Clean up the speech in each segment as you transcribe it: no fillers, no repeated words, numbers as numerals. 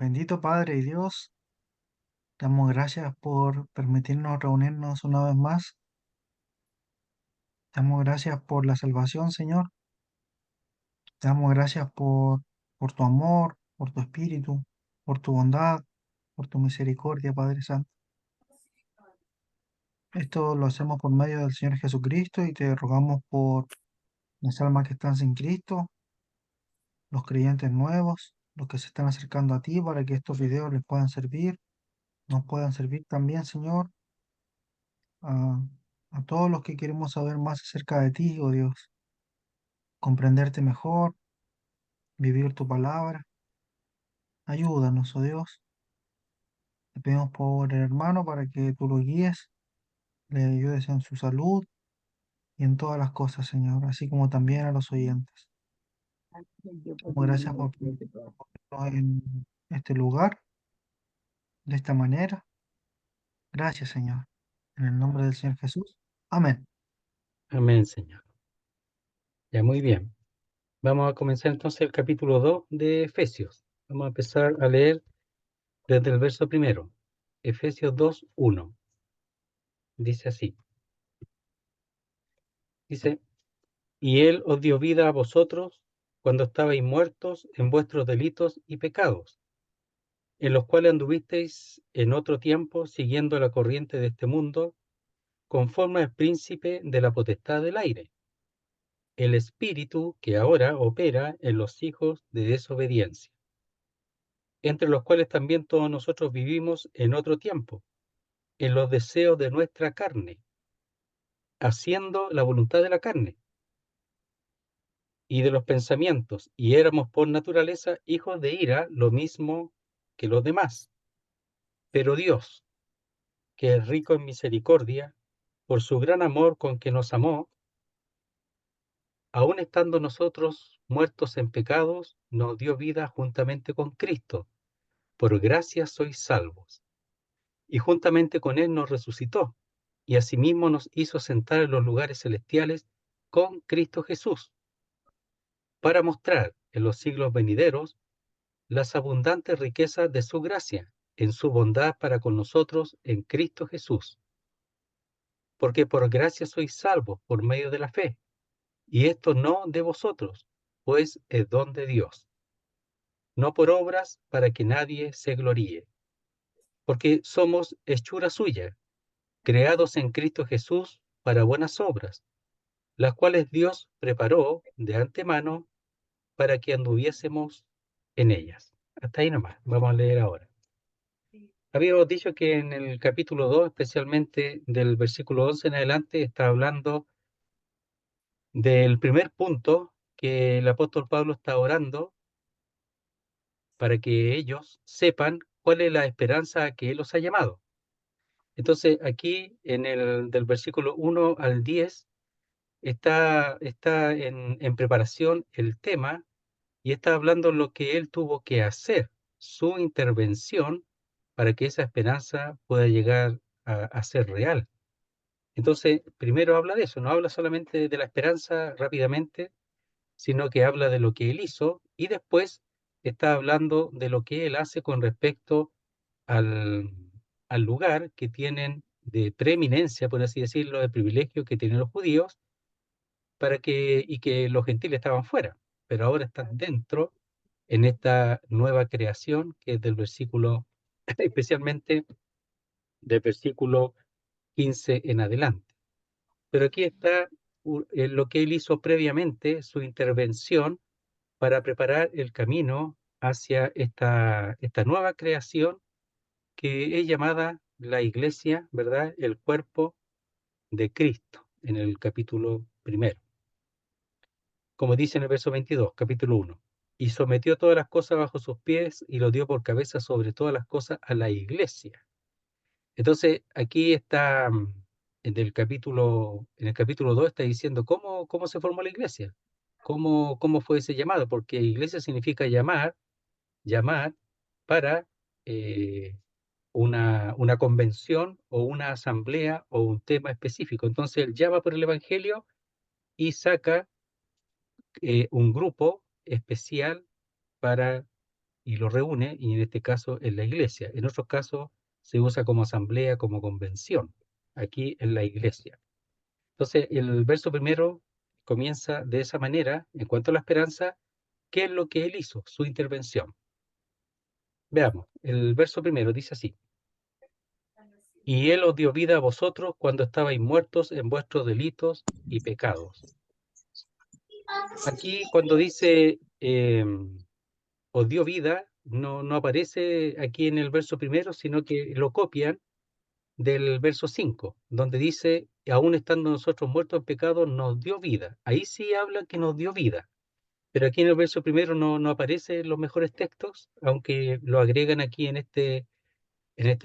Bendito Padre y Dios, te damos gracias por permitirnos reunirnos una vez más. Te damos gracias por la salvación, Señor. Te damos gracias por tu amor, por tu espíritu, por tu bondad, por tu misericordia, Padre Santo. Esto lo hacemos por medio del Señor Jesucristo y te rogamos por las almas que están sin Cristo, los creyentes nuevos, los que se están acercando a ti para que estos videos les puedan servir, nos puedan servir también, Señor, a, a todos los que queremos saber más acerca de ti, oh Dios, comprenderte mejor, vivir tu palabra. Ayúdanos, oh Dios. Te pedimos por el hermano para que tú lo guíes, le ayudes en su salud y en todas las cosas, Señor, así como también a los oyentes. Damos gracias por ponernos en este lugar, de esta manera. Gracias, Señor. En el nombre del Señor Jesús. Amén. Amén, Señor. Ya, muy bien. Vamos a comenzar entonces el capítulo 2 de Efesios. Vamos a empezar a leer desde el verso primero. Efesios 2:1. Dice así. Dice, y Él os dio vida a vosotros cuando estabais muertos en vuestros delitos y pecados, en los cuales anduvisteis en otro tiempo siguiendo la corriente de este mundo, conforme al príncipe de la potestad del aire, el espíritu que ahora opera en los hijos de desobediencia, entre los cuales también todos nosotros vivimos en otro tiempo, en los deseos de nuestra carne, haciendo la voluntad de la carne y de los pensamientos, y éramos por naturaleza hijos de ira, lo mismo que los demás. Pero Dios, que es rico en misericordia, por su gran amor con que nos amó, aun estando nosotros muertos en pecados, nos dio vida juntamente con Cristo. Por gracia sois salvos. Y juntamente con Él nos resucitó, y asimismo nos hizo sentar en los lugares celestiales con Cristo Jesús, para mostrar en los siglos venideros las abundantes riquezas de su gracia, en su bondad para con nosotros en Cristo Jesús. Porque por gracia sois salvos por medio de la fe, y esto no de vosotros, pues es don de Dios, no por obras para que nadie se gloríe, porque somos hechura suya, creados en Cristo Jesús para buenas obras, las cuales Dios preparó de antemano para que anduviésemos en ellas. Hasta ahí nomás, vamos a leer ahora. Habíamos dicho que en el capítulo 2, especialmente del versículo 11 en adelante, está hablando del primer punto que el apóstol Pablo está orando para que ellos sepan cuál es la esperanza a que él los ha llamado. Entonces, aquí en el del versículo 1 al 10 está en preparación el tema y está hablando lo que él tuvo que hacer, su intervención para que esa esperanza pueda llegar a ser real. Entonces, primero habla de eso, no habla solamente de la esperanza rápidamente, sino que habla de lo que él hizo y después está hablando de lo que él hace con respecto al, al lugar que tienen de preeminencia, por así decirlo, de privilegio que tienen los judíos, y que los gentiles estaban fuera, pero ahora están dentro en esta nueva creación que es del versículo, especialmente del versículo 15 en adelante. Pero aquí está lo que él hizo previamente, su intervención para preparar el camino hacia esta nueva creación que es llamada la iglesia, ¿verdad? El cuerpo de Cristo, en el capítulo primero. Como dice en el verso 22, capítulo 1. Y sometió todas las cosas bajo sus pies y lo dio por cabeza sobre todas las cosas a la iglesia. Entonces, aquí está, en el capítulo 2 está diciendo cómo se formó la iglesia, cómo fue ese llamado, porque iglesia significa llamar para eh, una convención o una asamblea o un tema específico. Entonces, él llama por el evangelio y saca un grupo especial para y lo reúne, y en este caso en la iglesia. En otros casos se usa como asamblea, como convención, aquí en la iglesia. Entonces, el verso primero comienza de esa manera, en cuanto a la esperanza, ¿qué es lo que él hizo? Su intervención. Veamos, el verso primero dice así: y él os dio vida a vosotros cuando estabais muertos en vuestros delitos y pecados. Aquí cuando dice os dio vida, no aparece aquí en el verso primero, sino que lo copian del verso 5, donde dice, aún estando nosotros muertos en pecado, nos dio vida. Ahí sí habla que nos dio vida, pero aquí en el verso primero no aparece en los mejores textos, aunque lo agregan aquí en este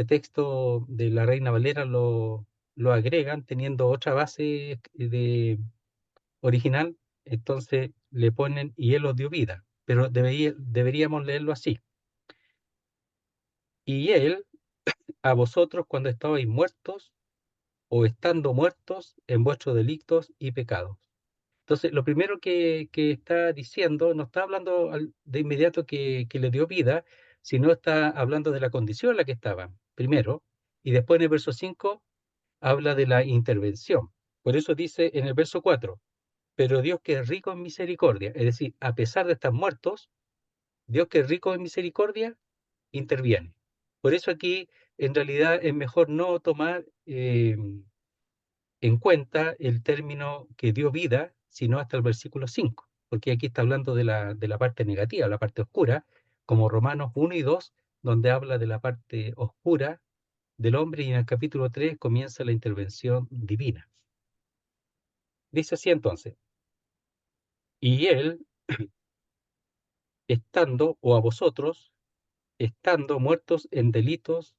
texto de la Reina Valera, lo agregan teniendo otra base original, entonces le ponen y él os dio vida, pero deberíamos leerlo así. Y él a vosotros cuando estabais muertos o estando muertos en vuestros delitos y pecados. Entonces, lo primero que está diciendo, no está hablando de inmediato que le dio vida, sino está hablando de la condición en la que estaban, primero, y después en el verso 5 habla de la intervención. Por eso dice en el verso 4, pero Dios que es rico en misericordia, es decir, a pesar de estar muertos, Dios que es rico en misericordia, interviene. Por eso aquí, en realidad, es mejor no tomar en cuenta el término que dio vida, sino hasta el versículo 5, porque aquí está hablando de la parte negativa, la parte oscura, como Romanos 1 y 2, donde habla de la parte oscura del hombre, y en el capítulo 3 comienza la intervención divina. Dice así entonces, y él, estando, o a vosotros, estando muertos en delitos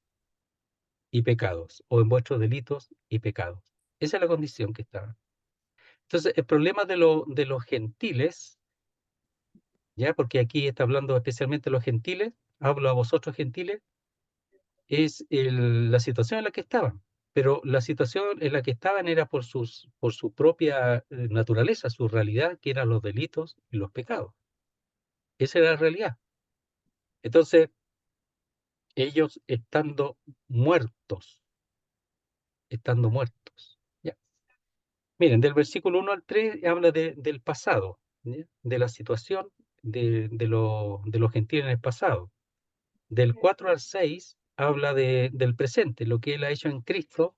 y pecados, o en vuestros delitos y pecados. Esa es la condición que estaba. Entonces, el problema de los gentiles, ya, porque aquí está hablando especialmente de los gentiles, hablo a vosotros gentiles, es la situación en la que estaban. Pero la situación en la que estaban era por su propia naturaleza, su realidad, que eran los delitos y los pecados. Esa era la realidad. Entonces, ellos estando muertos. ¿Ya? Miren, del versículo 1 al 3 habla del pasado, ¿ya? De la situación de los gentiles en el pasado. Del 4 al 6 habla del presente, lo que él ha hecho en Cristo,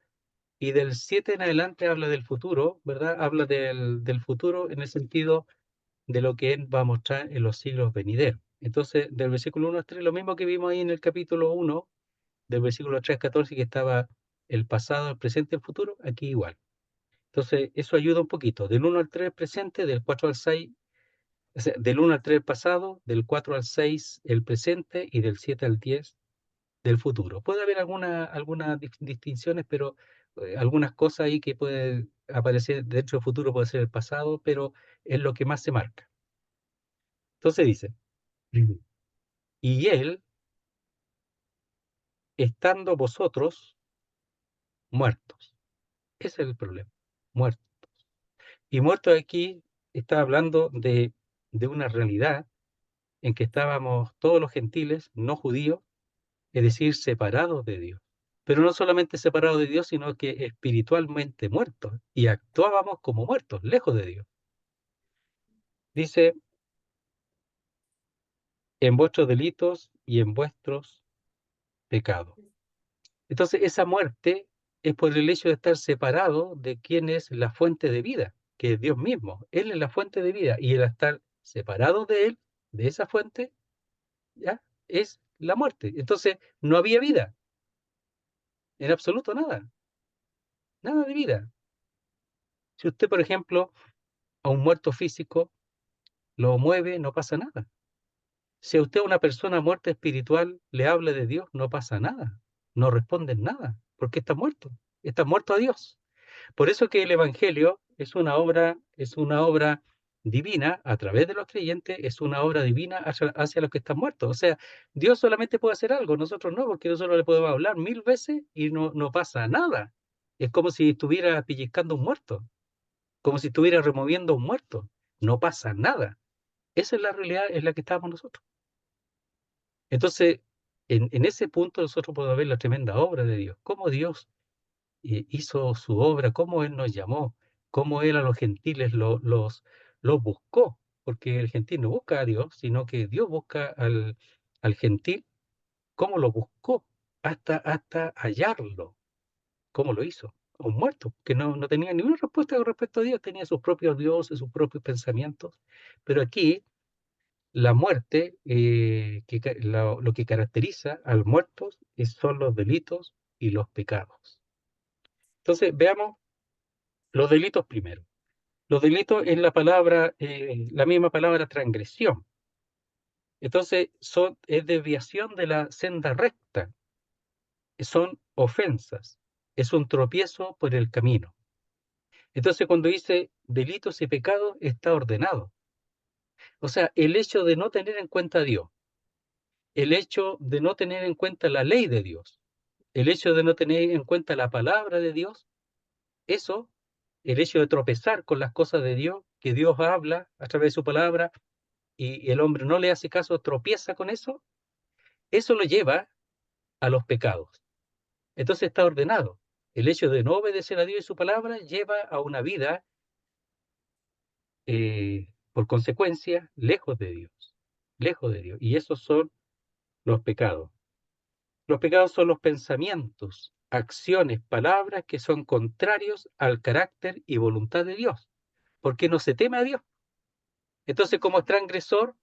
y del 7 en adelante habla del futuro, ¿verdad? Habla del futuro en el sentido de lo que él va a mostrar en los siglos venideros. Entonces, del versículo 1 al 3, lo mismo que vimos ahí en el capítulo 1, del versículo 3 al 14, que estaba el pasado, el presente y el futuro, aquí igual. Entonces, eso ayuda un poquito. Del 1 al 3 presente, del 4 al 6, o sea, del 1 al 3 el pasado, del 4 al 6 el presente y del 7 al 10 del futuro. Puede haber algunas distinciones, pero algunas cosas ahí que pueden aparecer dentro del futuro puede ser el pasado, pero es lo que más se marca. Entonces dice, y él, estando vosotros muertos. Ese es el problema, muertos. Y muertos aquí está hablando de una realidad en que estábamos todos los gentiles, no judíos, es decir, separados de Dios. Pero no solamente separados de Dios, sino que espiritualmente muertos, y actuábamos como muertos, lejos de Dios. Dice, en vuestros delitos y en vuestros pecados. Entonces, esa muerte es por el hecho de estar separado de quien es la fuente de vida, que es Dios mismo. Él es la fuente de vida, y el estar separado de Él, de esa fuente, ya es la muerte. Entonces, no había vida, en absoluto nada, nada de vida. Si usted, por ejemplo, a un muerto físico lo mueve, no pasa nada. Si a usted, una persona muerta espiritual, le habla de Dios, no pasa nada. No responde nada, porque está muerto a Dios. Por eso que el Evangelio es una obra divina a través de los creyentes, es una obra divina hacia los que están muertos. O sea, Dios solamente puede hacer algo, nosotros no, porque nosotros le podemos hablar 1000 veces y no pasa nada. Es como si estuviera pellizcando un muerto, como si estuviera removiendo un muerto. No pasa nada. Esa es la realidad en la que estamos nosotros. Entonces, en ese punto nosotros podemos ver la tremenda obra de Dios, cómo Dios hizo su obra, cómo Él nos llamó, cómo Él a los gentiles los buscó, porque el gentil no busca a Dios, sino que Dios busca al gentil, cómo lo buscó hasta hallarlo, cómo lo hizo. Un muerto, que no tenía ninguna respuesta con respecto a Dios, tenía sus propios dioses, sus propios pensamientos, pero aquí la muerte, lo que caracteriza al muerto son los delitos y los pecados. Entonces, veamos los delitos primero. Los delitos es la misma palabra transgresión. Entonces, es desviación de la senda recta, son ofensas, es un tropiezo por el camino. Entonces, cuando dice delitos y pecados, está ordenado. O sea, el hecho de no tener en cuenta a Dios, el hecho de no tener en cuenta la ley de Dios, el hecho de no tener en cuenta la palabra de Dios, eso, el hecho de tropezar con las cosas de Dios, que Dios habla a través de su palabra, y el hombre no le hace caso, tropieza con eso lo lleva a los pecados. Entonces está ordenado. El hecho de no obedecer a Dios y su palabra lleva a una vida, por consecuencia, lejos de Dios, lejos de Dios. Y esos son los pecados. Los pecados son los pensamientos, acciones, palabras que son contrarios al carácter y voluntad de Dios, porque no se teme a Dios. Entonces, como es transgresor,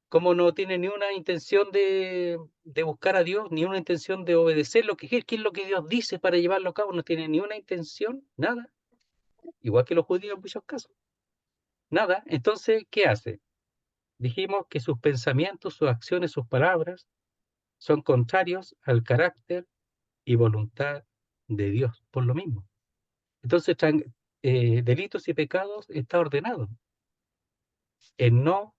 como no tiene ni una intención de buscar a Dios, ni una intención de obedecer qué es lo que Dios dice para llevarlo a cabo, no tiene ni una intención, nada, igual que los judíos en muchos casos, nada. Entonces, ¿qué hace? Dijimos que sus pensamientos, sus acciones, sus palabras son contrarios al carácter y voluntad de Dios, por lo mismo. Entonces, delitos y pecados está ordenado. El no,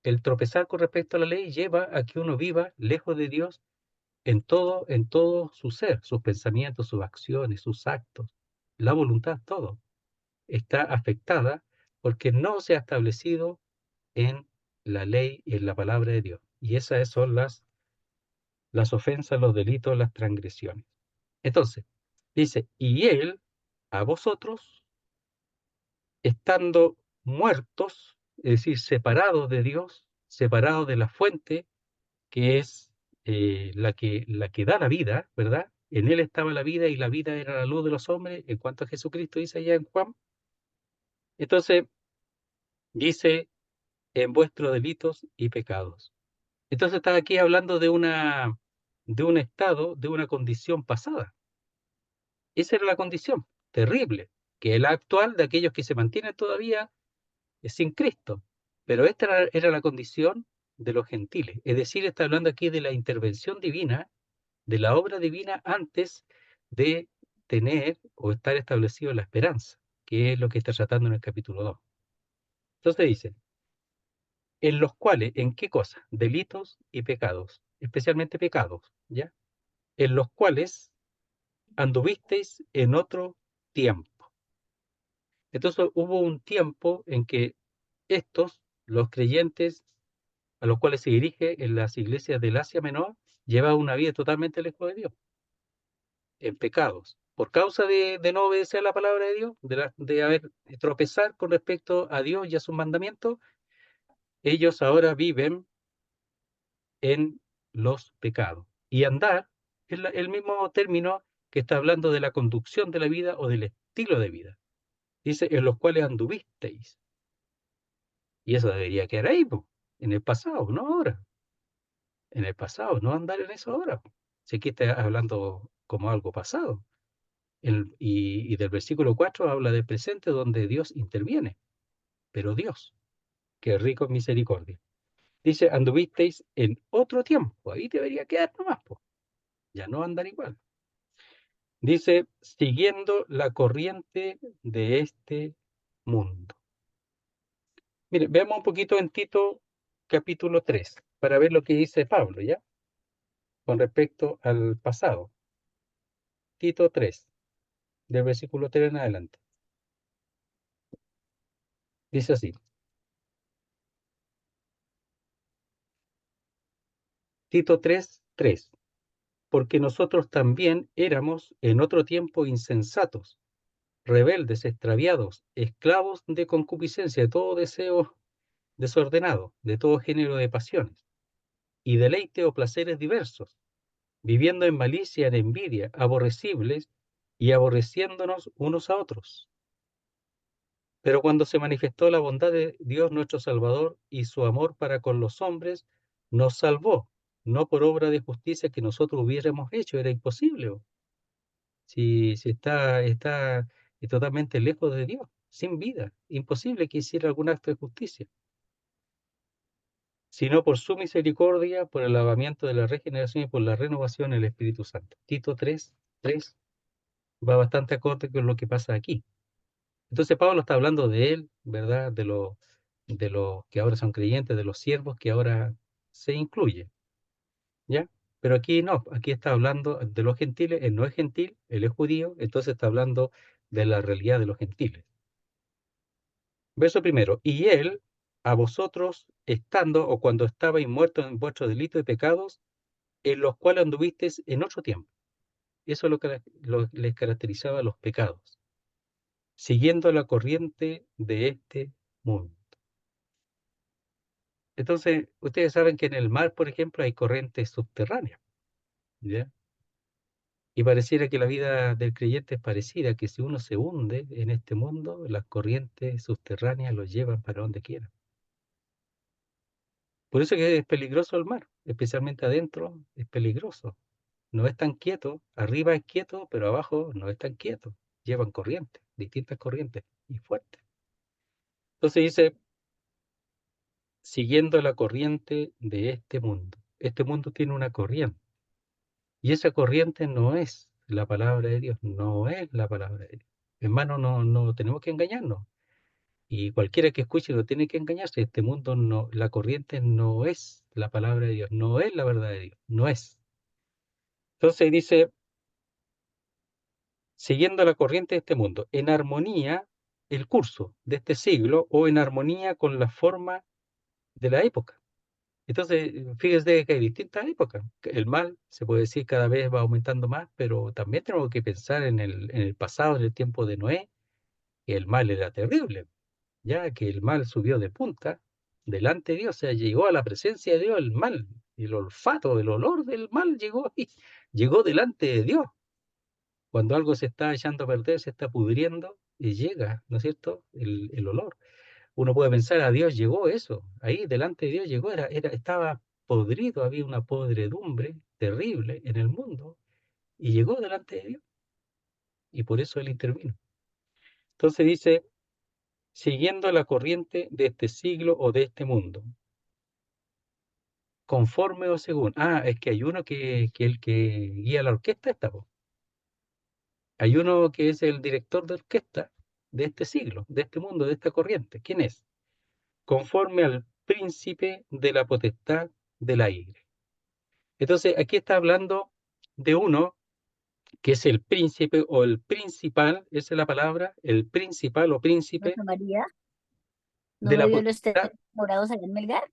el tropezar con respecto a la ley lleva a que uno viva lejos de Dios en todo su ser, sus pensamientos, sus acciones, sus actos, la voluntad, todo está afectada porque no se ha establecido en la ley y en la palabra de Dios. Y esas son las ofensas, los delitos, las transgresiones. Entonces, dice, y él, a vosotros, estando muertos, es decir, separados de Dios, separados de la fuente, que es la que da la vida, ¿verdad? En él estaba la vida y la vida era la luz de los hombres, en cuanto a Jesucristo dice allá en Juan. Entonces, dice, en vuestros delitos y pecados. Entonces está aquí hablando de un estado, de una condición pasada. Esa era la condición, terrible, que es la actual de aquellos que se mantienen todavía sin Cristo. Pero esta era la condición de los gentiles. Es decir, está hablando aquí de la intervención divina, de la obra divina antes de tener o estar establecido la esperanza, que es lo que está tratando en el capítulo 2. Entonces dice, en los cuales, ¿en qué cosa? Delitos y pecados, especialmente pecados, ¿ya? En los cuales anduvisteis en otro tiempo. Entonces hubo un tiempo en que los creyentes a los cuales se dirige en las iglesias del Asia Menor, llevaban una vida totalmente lejos de Dios, en pecados. Por causa de no obedecer la palabra de Dios, de haber tropezar con respecto a Dios y a sus mandamientos, ellos ahora viven en los pecados. Y andar es el mismo término que está hablando de la conducción de la vida o del estilo de vida. Dice, en los cuales anduvisteis. Y eso debería quedar ahí, po, en el pasado, no ahora. En el pasado, no andar en eso ahora. Si aquí está hablando como algo pasado. Y del versículo 4 habla del presente donde Dios interviene. Pero Dios, que es rico en misericordia. Dice, anduvisteis en otro tiempo. Ahí debería quedar nomás, po. Ya no andar igual. Dice, siguiendo la corriente de este mundo. Mire, veamos un poquito en Tito capítulo 3 para ver lo que dice Pablo, ¿ya? Con respecto al pasado. Tito 3 del versículo 3 en adelante. Dice así, Tito 3:3. Porque nosotros también éramos en otro tiempo insensatos, rebeldes, extraviados, esclavos de concupiscencia, de todo deseo desordenado, de todo género de pasiones, y deleite o placeres diversos, viviendo en malicia, en envidia, aborrecibles y aborreciéndonos unos a otros. Pero cuando se manifestó la bondad de Dios nuestro Salvador y su amor para con los hombres, nos salvó, no por obra de justicia que nosotros hubiéramos hecho, era imposible. Si está totalmente lejos de Dios, sin vida, imposible que hiciera algún acto de justicia, sino por su misericordia, por el lavamiento de la regeneración y por la renovación del Espíritu Santo. Tito 3:3 va bastante acorde con lo que pasa aquí. Entonces Pablo está hablando de él, ¿verdad? De los que ahora son creyentes, de los siervos que ahora se incluye, ¿ya? Pero aquí no, aquí está hablando de los gentiles, él no es gentil, él es judío, entonces está hablando de la realidad de los gentiles. Verso primero, y él a vosotros estando o cuando estabais muertos en vuestros delitos y pecados, en los cuales anduvisteis en otro tiempo. Eso es lo que les caracterizaba a los pecados, siguiendo la corriente de este mundo. Entonces, ustedes saben que en el mar, por ejemplo, hay corrientes subterráneas, ¿ya? Y pareciera que la vida del creyente es parecida, que si uno se hunde en este mundo, las corrientes subterráneas lo llevan para donde quiera. Por eso que es peligroso el mar, especialmente adentro, es peligroso. No es tan quieto, arriba es quieto, pero abajo no es tan quieto. Llevan corrientes, distintas corrientes y fuertes. Entonces dice, siguiendo la corriente de este mundo. Este mundo tiene una corriente. Y esa corriente no es la palabra de Dios, no es la palabra de Dios. Hermano, no tenemos que engañarnos. Y cualquiera que escuche no tiene que engañarse. Este mundo no, la corriente no es la palabra de Dios, no es la verdad de Dios, no es. Entonces dice, siguiendo la corriente de este mundo, en armonía el curso de este siglo o en armonía con la forma de la época. Entonces, fíjese que hay distintas épocas. El mal, se puede decir, cada vez va aumentando más, pero también tenemos que pensar en el pasado, en el tiempo de Noé, que el mal era terrible, ya que el mal subió de punta delante de Dios, o sea, llegó a la presencia de Dios el mal, y el olfato, el olor del mal llegó y llegó delante de Dios. Cuando algo se está echando a perder, se está pudriendo, y llega, ¿no es cierto?, el olor. Uno puede pensar, a Dios llegó eso, ahí delante de Dios llegó, estaba podrido, había una podredumbre terrible en el mundo, y llegó delante de Dios, y por eso Él intervino. Entonces dice, siguiendo la corriente de este siglo o de este mundo, conforme o según. Ah, es que hay uno que el que guía la orquesta está, po. Hay uno que es el director de orquesta de este siglo, de este mundo, de esta corriente. ¿Quién es? Conforme al príncipe de la potestad del aire. Entonces, aquí está hablando de uno que es el príncipe o el principal, esa es la palabra, el principal o príncipe Rosa María, de ¿no la vio los tres potestad, morados allá en Melgar?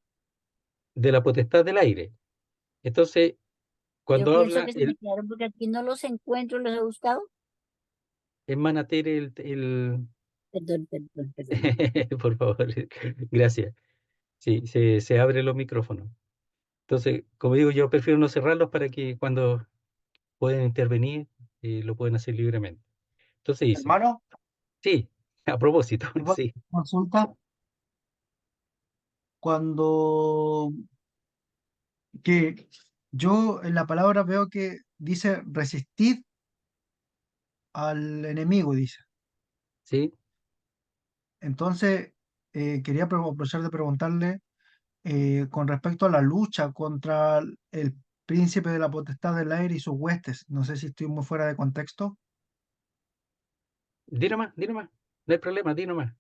de la potestad del aire. Entonces, Yo cuando pienso habla que se me quedaron porque aquí no los encuentro, los he buscado. en Manater, el Perdón, perdón, perdón. por favor, gracias. Sí, se abre los micrófonos. Entonces, como digo, yo prefiero no cerrarlos para que cuando pueden intervenir, lo pueden hacer libremente. Entonces dice, Hermano, sí, a propósito, disculpa, sí, consulta. Cuando que yo en la palabra veo que dice resistid al enemigo, dice. sí. Entonces, quería aprovechar de preguntarle con respecto a la lucha contra el príncipe de la potestad del aire y sus huestes. No sé si estoy muy fuera de contexto. Di nomás, no hay problema, di nomás.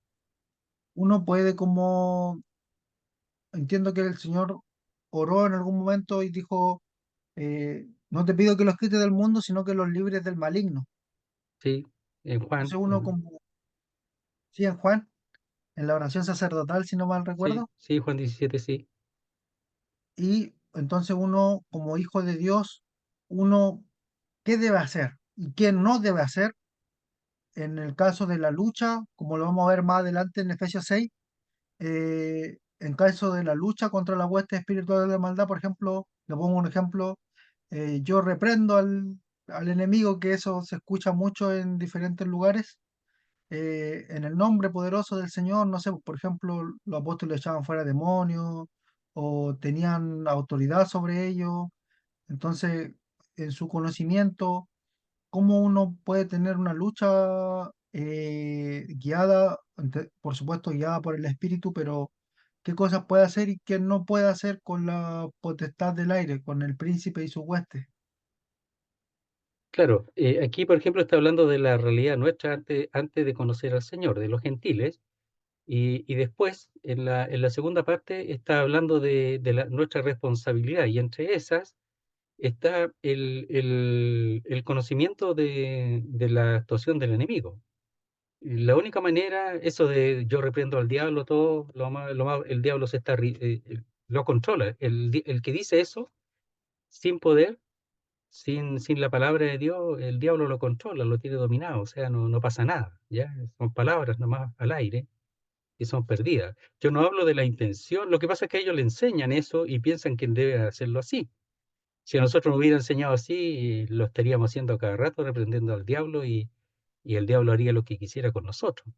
Uno puede como, entiendo que el Señor oró en algún momento y dijo, no te pido que los quites del mundo, sino que los libres del maligno. Sí, en Juan, Entonces uno como, sí, en Juan, en la oración sacerdotal, si no mal sí, recuerdo, sí, Juan 17, sí, y entonces uno, como hijo de Dios, uno, ¿qué debe hacer y qué no debe hacer en el caso de la lucha, como lo vamos a ver más adelante en Efesios 6? En caso de la lucha contra la hueste espiritual de la maldad, por ejemplo, le pongo un ejemplo, yo reprendo al enemigo, que eso se escucha mucho en diferentes lugares, en el nombre poderoso del Señor, no sé, por ejemplo, los apóstoles echaban fuera demonios o tenían autoridad sobre ellos, entonces, en su conocimiento, ¿cómo uno puede tener una lucha guiada, por supuesto, guiada por el Espíritu, pero qué cosas puede hacer y qué no puede hacer con la potestad del aire, con el príncipe y su hueste? Claro, aquí, por ejemplo, está hablando de la realidad nuestra antes de conocer al Señor, de los gentiles, y después, en la segunda parte, está hablando de nuestra responsabilidad, y entre esas está el conocimiento de la actuación del enemigo. Y la única manera, eso de yo reprendo al diablo, todo, el diablo lo controla. El que dice eso, sin poder, sin la palabra de Dios, el diablo lo controla, lo tiene dominado, o sea, no pasa nada, ¿ya? Son palabras nomás al aire y son perdidas. Yo no hablo de la intención, lo que pasa es que ellos le enseñan eso y piensan que debe hacerlo así. Si a nosotros nos hubiera enseñado así, lo estaríamos haciendo cada rato, reprendiendo al diablo y el diablo haría lo que quisiera con nosotros.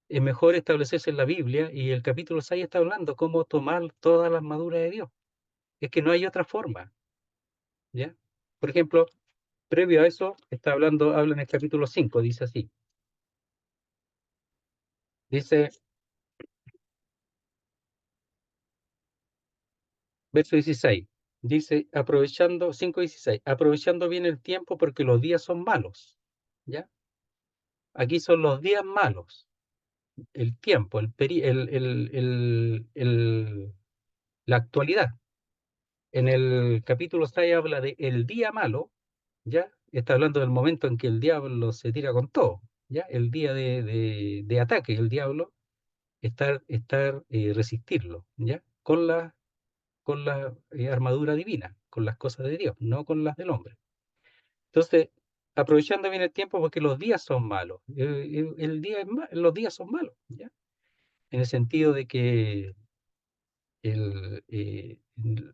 Es mejor establecerse en la Biblia y el capítulo 6 está hablando cómo tomar toda la armadura de Dios. Es que no hay otra forma, ¿ya? Por ejemplo, previo a eso, habla en el capítulo 5, dice así. Dice, verso 16, dice, aprovechando, 5:16, aprovechando bien el tiempo porque los días son malos, ¿ya? Aquí son los días malos, el tiempo, la actualidad. En el capítulo 6 habla de el día malo, ¿ya? Está hablando del momento en que el diablo se tira con todo, ¿ya? El día de ataque, el diablo, resistirlo, ¿ya? Con la armadura divina, con las cosas de Dios, no con las del hombre. Entonces, aprovechando bien el tiempo porque los días son malos, los días son malos, ¿ya? En el sentido de que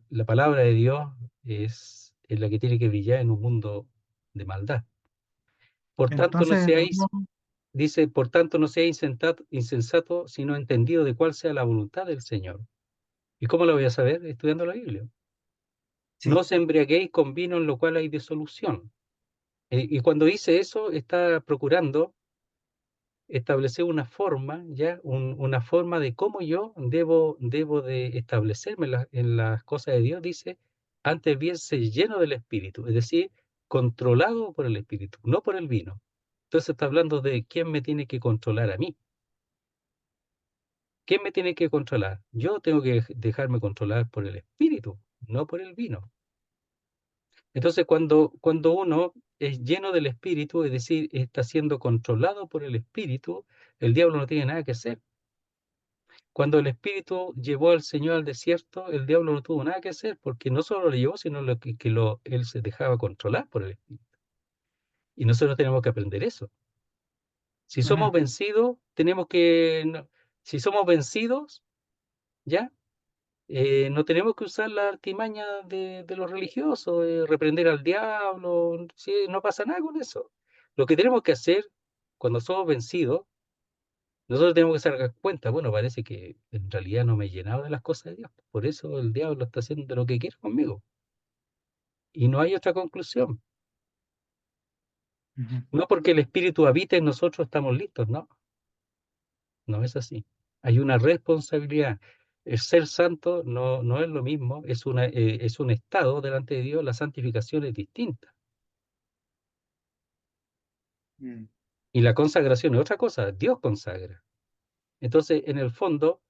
la palabra de Dios es la que tiene que brillar en un mundo de maldad. Por tanto, no Entonces, seáis, dice, por tanto, no seáis insensato, sino entendido de cuál sea la voluntad del Señor. ¿Y cómo lo voy a saber? Estudiando la Biblia. No sí. os embriaguéis con vino en lo cual hay disolución. Y cuando dice eso, está procurando establecer una forma, ya, una forma de cómo yo debo de establecerme en las cosas de Dios, dice, antes bien ser lleno del Espíritu, es decir, controlado por el Espíritu, no por el vino. Entonces está hablando de quién me tiene que controlar a mí. ¿Quién me tiene que controlar? Yo tengo que dejarme controlar por el Espíritu, no por el vino. Entonces, cuando uno es lleno del Espíritu, es decir, está siendo controlado por el Espíritu, el diablo no tiene nada que hacer. Cuando el Espíritu llevó al Señor al desierto, el diablo no tuvo nada que hacer, porque no solo lo llevó, sino él se dejaba controlar por el Espíritu. Y nosotros tenemos que aprender eso. Si somos Ujú. vencidos, si somos vencidos, ¿ya? No tenemos que usar la artimaña de los religiosos, reprender al diablo, sí, no pasa nada con eso. Lo que tenemos que hacer cuando somos vencidos, nosotros tenemos que dar cuenta, bueno, parece que en realidad no me he llenado de las cosas de Dios, por eso el diablo está haciendo lo que quiere conmigo. Y no hay otra conclusión. Ujú. No porque el Espíritu habite en nosotros estamos listos, no, no es así. Hay una responsabilidad. El ser santo no es lo mismo, es un estado delante de Dios, la santificación es distinta. Mm. Y la consagración es otra cosa, Dios consagra. Entonces, en el fondo,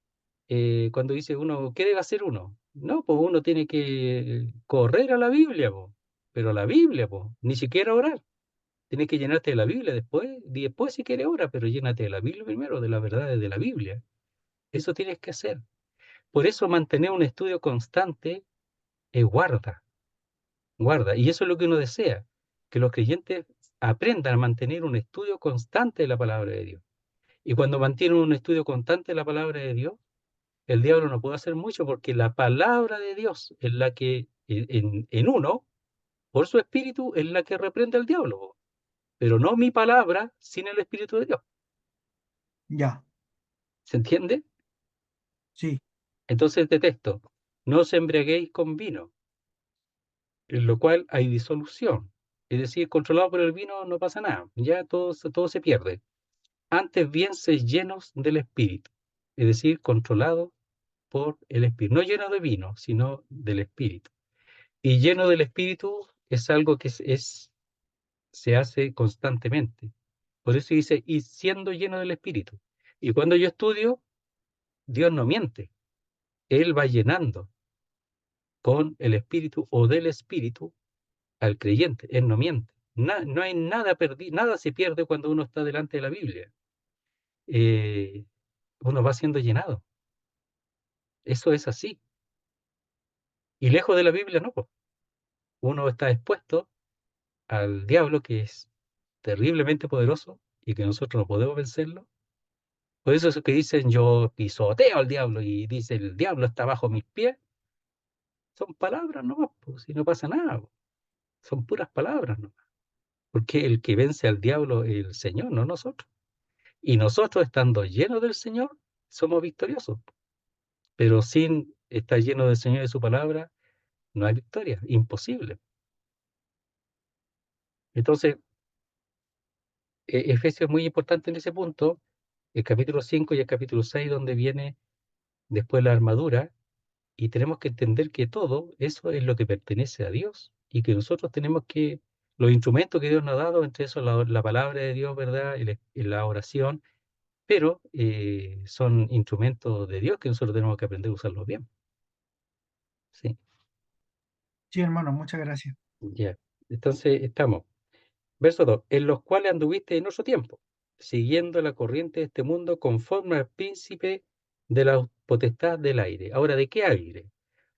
cuando dice uno, ¿qué debe hacer uno? No, pues uno tiene que correr a la Biblia, po. Pero a la Biblia, pues, ni siquiera orar. Tienes que llenarte de la Biblia después si quieres orar, pero llénate de la Biblia primero, de las verdades de la Biblia. Eso tienes que hacer. Por eso mantener un estudio constante es guarda, guarda. Y eso es lo que uno desea, que los creyentes aprendan a mantener un estudio constante de la palabra de Dios. Y cuando mantienen un estudio constante de la palabra de Dios, el diablo no puede hacer mucho porque la palabra de Dios es la que en uno, por su espíritu, es la que reprende al diablo. Pero no mi palabra sin el espíritu de Dios. Ya, ¿Se entiende? sí, Entonces este texto, no os embriaguéis con vino, en lo cual hay disolución. Es decir, controlado por el vino no pasa nada, ya todo se pierde. Antes bien, sed llenos del espíritu, es decir, controlado por el espíritu. No lleno de vino, sino del espíritu. Y lleno del espíritu es algo que se hace constantemente. Por eso dice, y siendo lleno del espíritu. Y cuando yo estudio, Dios no miente. Él va llenando con el espíritu o del espíritu al creyente. Él no miente. No hay nada perdido, nada se pierde cuando uno está delante de la Biblia. Eh, Uno va siendo llenado. Eso es así. Y lejos de la Biblia, no, pues. Uno está expuesto al diablo, que es terriblemente poderoso y que nosotros no podemos vencerlo. Por eso que dicen yo pisoteo al diablo y dice el diablo está bajo mis pies, son palabras nomás, pues, si no pasa nada, pues. Son puras palabras nomás. Porque el que vence al diablo es el Señor, no nosotros. Y nosotros, estando llenos del Señor, somos victoriosos. Pero sin estar lleno del Señor y de su palabra, no hay victoria, imposible. Entonces, Efesios es muy importante en ese punto, el capítulo 5 y el capítulo 6, donde viene después la armadura, y tenemos que entender que todo eso es lo que pertenece a Dios y que nosotros tenemos que, los instrumentos que Dios nos ha dado, entre eso la palabra de Dios, ¿verdad? La oración, pero son instrumentos de Dios que nosotros tenemos que aprender a usarlos bien. Sí, sí, hermano, muchas gracias. ya. Entonces estamos. Verso 2, en los cuales anduviste en otro tiempo, siguiendo la corriente de este mundo conforme al príncipe de la potestad del aire. Ahora, ¿de qué aire?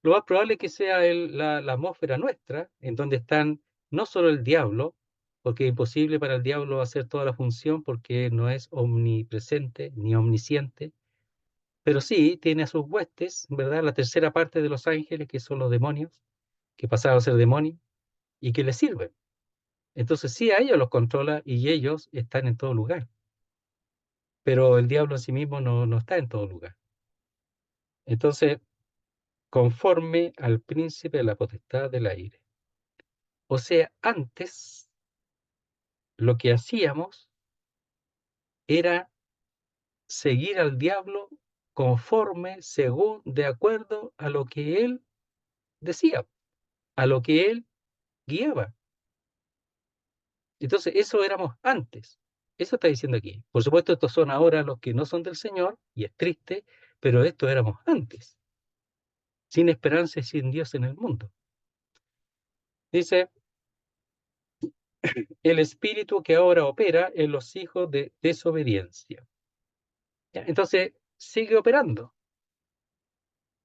Lo más probable es que sea la atmósfera nuestra, en donde están no solo el diablo, porque es imposible para el diablo hacer toda la función porque no es omnipresente ni omnisciente, pero sí tiene a sus huestes, ¿verdad? La tercera parte de los ángeles, que son los demonios, que pasaron a ser demonios, y que les sirven. Entonces sí, a ellos los controla y ellos están en todo lugar. Pero el diablo en sí mismo no está en todo lugar. Entonces, conforme al príncipe de la potestad del aire. O sea, antes lo que hacíamos era seguir al diablo conforme, según, de acuerdo a lo que él decía, a lo que él guiaba. Entonces, eso éramos antes. Eso está diciendo aquí. Por supuesto, estos son ahora los que no son del Señor, y es triste, pero esto éramos antes, sin esperanza y sin Dios en el mundo. Dice, el espíritu que ahora opera en los hijos de desobediencia. ¿Ya? Entonces, sigue operando,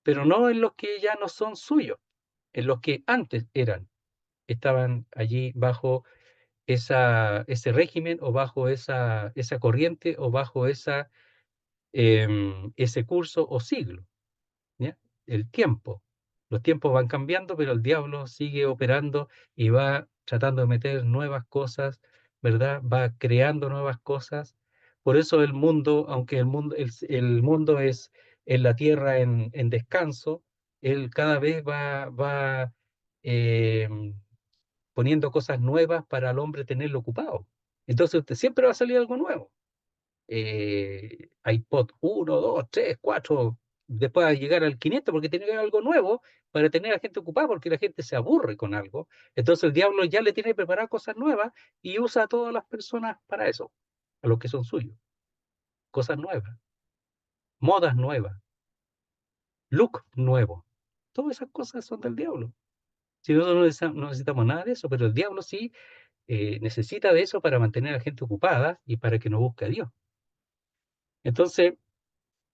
pero no en los que ya no son suyos, en los que antes estaban allí bajo ese régimen o bajo esa corriente o bajo ese curso o siglo. ¿Ya? El tiempo. Los tiempos van cambiando, pero el diablo sigue operando y va tratando de meter nuevas cosas, ¿verdad? Va creando nuevas cosas. Por eso el mundo, aunque el mundo es en la tierra en descanso, él cada vez va eh, poniendo cosas nuevas para el hombre tenerlo ocupado. Entonces usted siempre va a salir algo nuevo. iPod 1, 2, 3, 4, después a llegar al 500 porque tiene que haber algo nuevo para tener a la gente ocupada porque la gente se aburre con algo. Entonces el diablo ya le tiene que preparar cosas nuevas y usa a todas las personas para eso, a los que son suyos. Cosas nuevas, modas nuevas, look nuevo. Todas esas cosas son del diablo. Si nosotros no necesitamos nada de eso, pero el diablo sí necesita de eso para mantener a la gente ocupada y para que no busque a Dios. Entonces,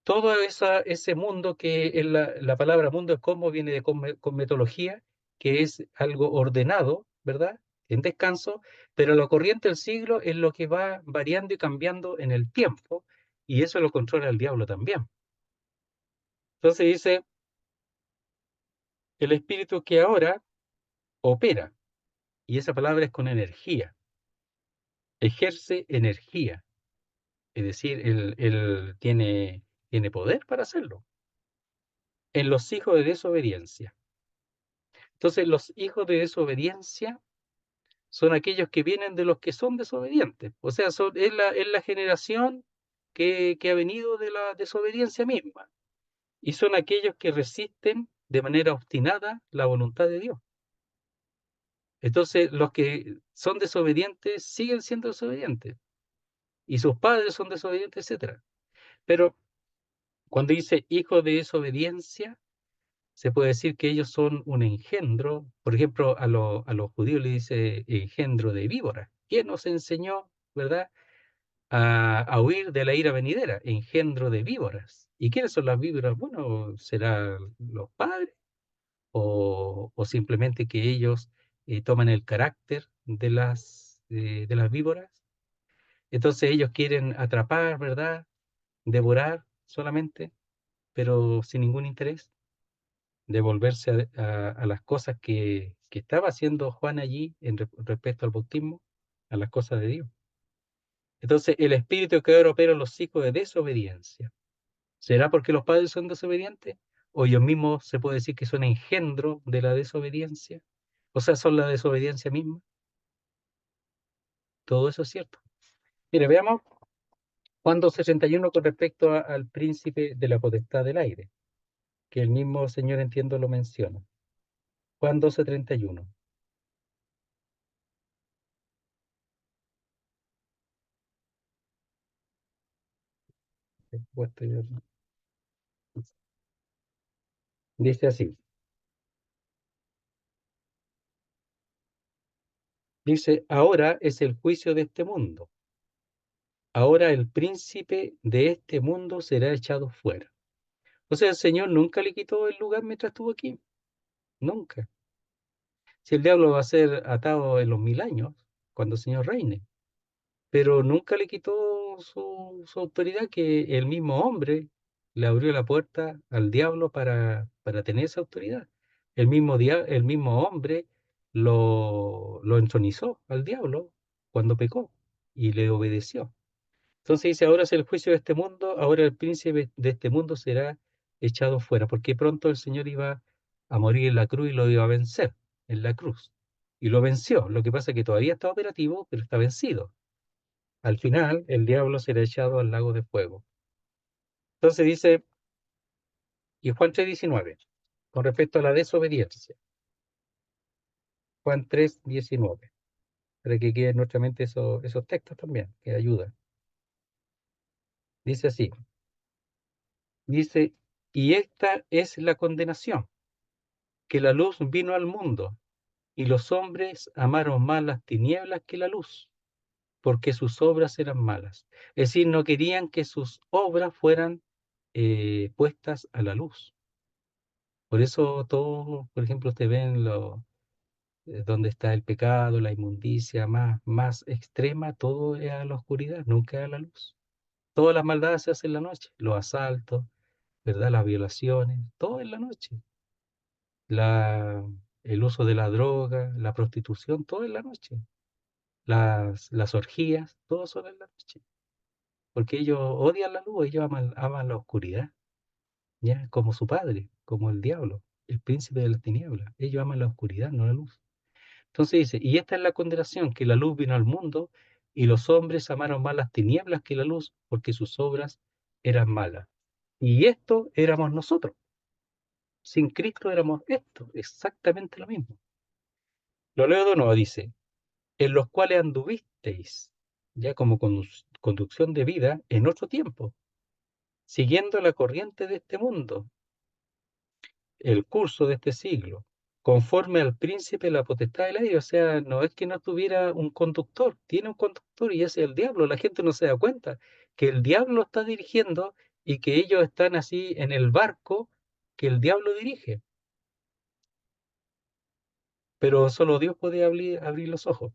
todo ese mundo que la palabra mundo es como viene de cosmetología, que es algo ordenado, ¿verdad? En descanso, pero la corriente del siglo es lo que va variando y cambiando en el tiempo, y eso lo controla el diablo también. Entonces dice, el espíritu que ahora opera, y esa palabra es con energía, ejerce energía, es decir, él tiene poder para hacerlo, en los hijos de desobediencia. Entonces, los hijos de desobediencia son aquellos que vienen de los que son desobedientes. O sea, es la generación que ha venido de la desobediencia misma. Y son aquellos que resisten de manera obstinada la voluntad de Dios. Entonces, los que son desobedientes siguen siendo desobedientes. Y sus padres son desobedientes, etc. Pero cuando dice hijo de desobediencia, se puede decir que ellos son un engendro. Por ejemplo, a los judíos le dice engendro de víbora. ¿Quién nos enseñó, verdad, a huir de la ira venidera? Engendro de víboras. ¿Y quiénes son las víboras? Bueno, ¿serán los padres? O simplemente que ellos toman el carácter de las víboras. Entonces ellos quieren atrapar, ¿verdad? Devorar solamente, pero sin ningún interés de volverse a las cosas que estaba haciendo Juan allí respecto al bautismo, a las cosas de Dios. Entonces, el espíritu que ahora opera en los hijos de desobediencia, ¿será porque los padres son desobedientes? ¿O ellos mismos se puede decir que son engendro de la desobediencia? O sea, son la desobediencia misma. Todo eso es cierto. Mire, veamos Juan 2:61 con respecto al príncipe de la potestad del aire, que el mismo Señor, entiendo, lo menciona. Juan 12:31. Dice así. Dice, ahora es el juicio de este mundo. Ahora el príncipe de este mundo será echado fuera. O sea, el Señor nunca le quitó el lugar mientras estuvo aquí. Nunca. Si el diablo va a ser atado en los 1000 años, cuando el Señor reine. Pero nunca le quitó su autoridad, que el mismo hombre le abrió la puerta al diablo para tener esa autoridad. El mismo hombre lo entronizó al diablo cuando pecó y le obedeció. Entonces dice, ahora es el juicio de este mundo, ahora el príncipe de este mundo será echado fuera, porque pronto el Señor iba a morir en la cruz y lo iba a vencer en la cruz. Y lo venció. Lo que pasa es que todavía está operativo, pero está vencido. Al final, el diablo será echado al lago de fuego. Entonces dice, y Juan 3:19, con respecto a la desobediencia. Juan 3:19, para que quede en nuestra mente esos textos también, que ayudan. Dice así, dice, y esta es la condenación, que la luz vino al mundo, y los hombres amaron más las tinieblas que la luz, porque sus obras eran malas. Es decir, no querían que sus obras fueran puestas a la luz. Por eso todo, por ejemplo, usted ven donde está el pecado, la inmundicia más extrema, todo es a la oscuridad, nunca es a la luz. Todas las maldades se hacen en la noche, los asaltos, ¿verdad? Las violaciones, todo en la noche. La, el uso de la droga, la prostitución, todo en la noche. Las orgías, todo son en la noche. Porque ellos odian la luz, ellos aman la oscuridad, ¿ya? Como su padre, como el diablo, el príncipe de las tinieblas. Ellos aman la oscuridad, no la luz. Entonces dice, y esta es la condenación, que la luz vino al mundo y los hombres amaron más las tinieblas que la luz, porque sus obras eran malas. Y esto éramos nosotros. Sin Cristo éramos esto, exactamente lo mismo. Lo leo de nuevo, dice, en los cuales anduvisteis, ya como conducción de vida en otro tiempo, siguiendo la corriente de este mundo, el curso de este siglo, conforme al príncipe de la potestad del aire. O sea, no es que no tuviera un conductor, tiene un conductor y ese es el diablo. La gente no se da cuenta que el diablo está dirigiendo y que ellos están así en el barco que el diablo dirige. Pero solo Dios puede abrir los ojos.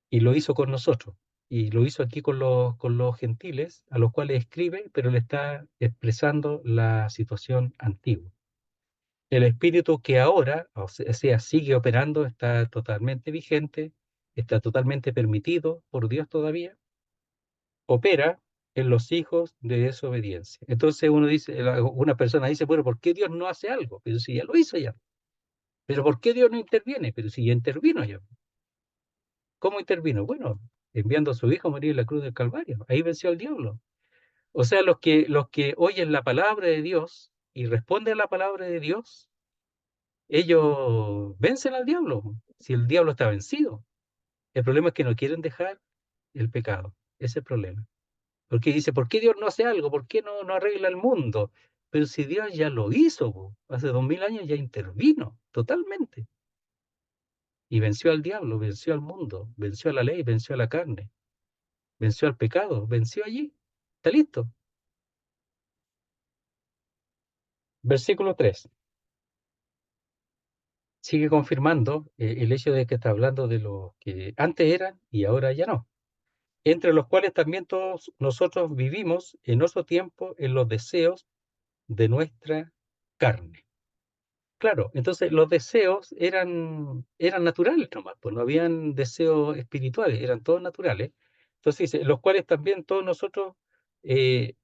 Y lo hizo con nosotros. Y lo hizo aquí con los gentiles, a los cuales escribe, pero le está expresando la situación antigua. El espíritu que ahora, o sea, sigue operando, está totalmente vigente, está totalmente permitido por Dios todavía, opera en los hijos de desobediencia. Entonces uno dice, una persona dice, bueno, ¿por qué Dios no hace algo? Pero si ya lo hizo ya. Pero ¿por qué Dios no interviene? Pero si ya intervino ya. ¿Cómo intervino? Bueno, enviando a su hijo a morir en la cruz del Calvario. Ahí venció al diablo. O sea, los que oyen la palabra de Dios y responden a la palabra de Dios, ellos vencen al diablo. Si el diablo está vencido. El problema es que no quieren dejar el pecado. Ese es el problema. Porque dice, ¿por qué Dios no hace algo? ¿Por qué no arregla el mundo? Pero si Dios ya lo hizo, hace 2000 años ya intervino totalmente. Y venció al diablo, venció al mundo, venció a la ley, venció a la carne, venció al pecado, venció allí. Está listo. Versículo 3. Sigue confirmando el hecho de que está hablando de los que antes eran y ahora ya no. Entre los cuales también todos nosotros vivimos en otro tiempo en los deseos de nuestra carne. Claro, entonces los deseos eran naturales nomás, pues no habían deseos espirituales, eran todos naturales. Entonces dice, los cuales también todos nosotros eh,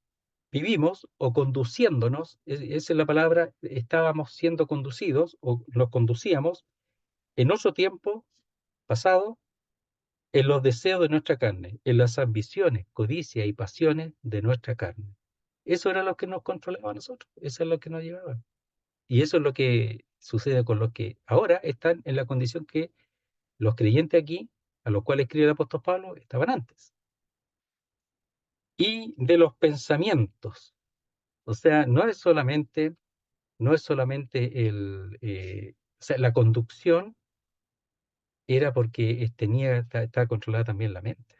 vivimos o conduciéndonos, esa es la palabra, estábamos siendo conducidos o nos conducíamos en otro tiempo pasado en los deseos de nuestra carne, en las ambiciones, codicias y pasiones de nuestra carne. Eso era lo que nos controlaba a nosotros, eso es lo que nos llevaba. Y eso es lo que sucede con los que ahora están en la condición que los creyentes aquí, a los cuales escribe el apóstol Pablo, estaban antes. Y de los pensamientos. O sea, no es solamente o sea, la conducción era porque estaba controlada también la mente.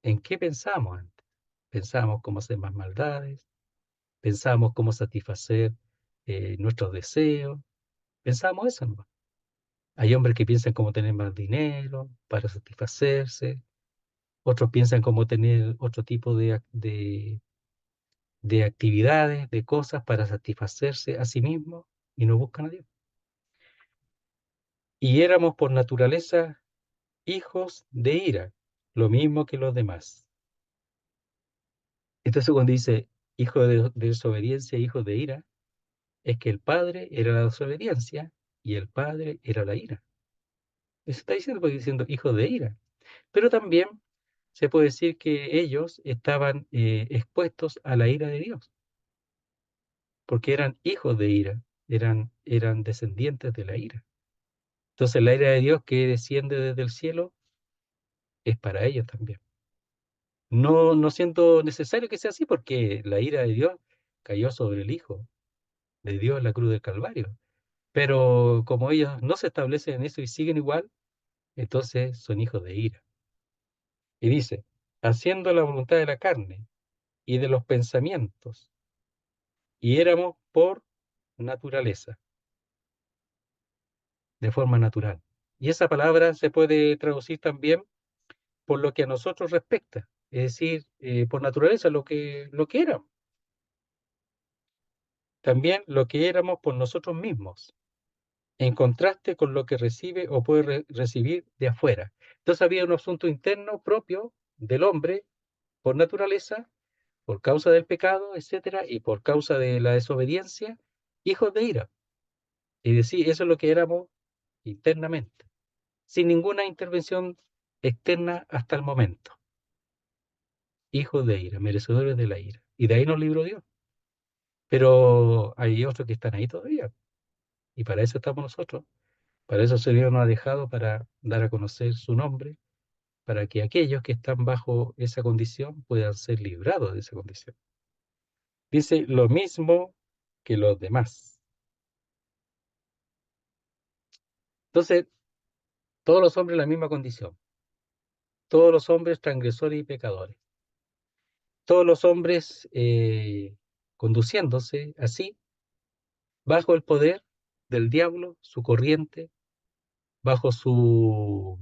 ¿En qué pensábamos antes? Pensábamos cómo hacer más maldades, pensábamos cómo satisfacer nuestros deseos, pensábamos eso, ¿no? Hay hombres que piensan cómo tener más dinero para satisfacerse, otros piensan cómo tener otro tipo de actividades, de cosas para satisfacerse a sí mismos y no buscan a Dios. Y éramos por naturaleza hijos de ira, lo mismo que los demás. Entonces cuando dice hijo de desobediencia, hijo de ira, es que el padre era la desobediencia y el padre era la ira. Eso está diciendo porque diciendo hijo de ira. Pero también se puede decir que ellos estaban expuestos a la ira de Dios, porque eran hijos de ira, eran descendientes de la ira. Entonces la ira de Dios que desciende desde el cielo es para ellos también. No siento necesario que sea así, porque la ira de Dios cayó sobre el Hijo de Dios en la cruz del Calvario. Pero como ellos no se establecen en eso y siguen igual, entonces son hijos de ira. Y dice, haciendo la voluntad de la carne y de los pensamientos, y éramos por naturaleza, de forma natural. Y esa palabra se puede traducir también por lo que a nosotros respecta, es decir, por naturaleza, lo que éramos. También lo que éramos por nosotros mismos, en contraste con lo que recibe o puede recibir de afuera. Entonces había un asunto interno propio del hombre por naturaleza, por causa del pecado, etcétera, y por causa de la desobediencia, hijos de ira. Y decir, eso es lo que éramos internamente, sin ninguna intervención externa hasta el momento. Hijos de ira, merecedores de la ira. Y de ahí nos libró Dios. Pero hay otros que están ahí todavía. Y para eso estamos nosotros. Para eso el Señor nos ha dejado para dar a conocer su nombre, para que aquellos que están bajo esa condición puedan ser librados de esa condición. Dice lo mismo que los demás. Entonces, todos los hombres en la misma condición. Todos los hombres transgresores y pecadores. todos los hombres conduciéndose así, bajo el poder del diablo, su corriente, bajo su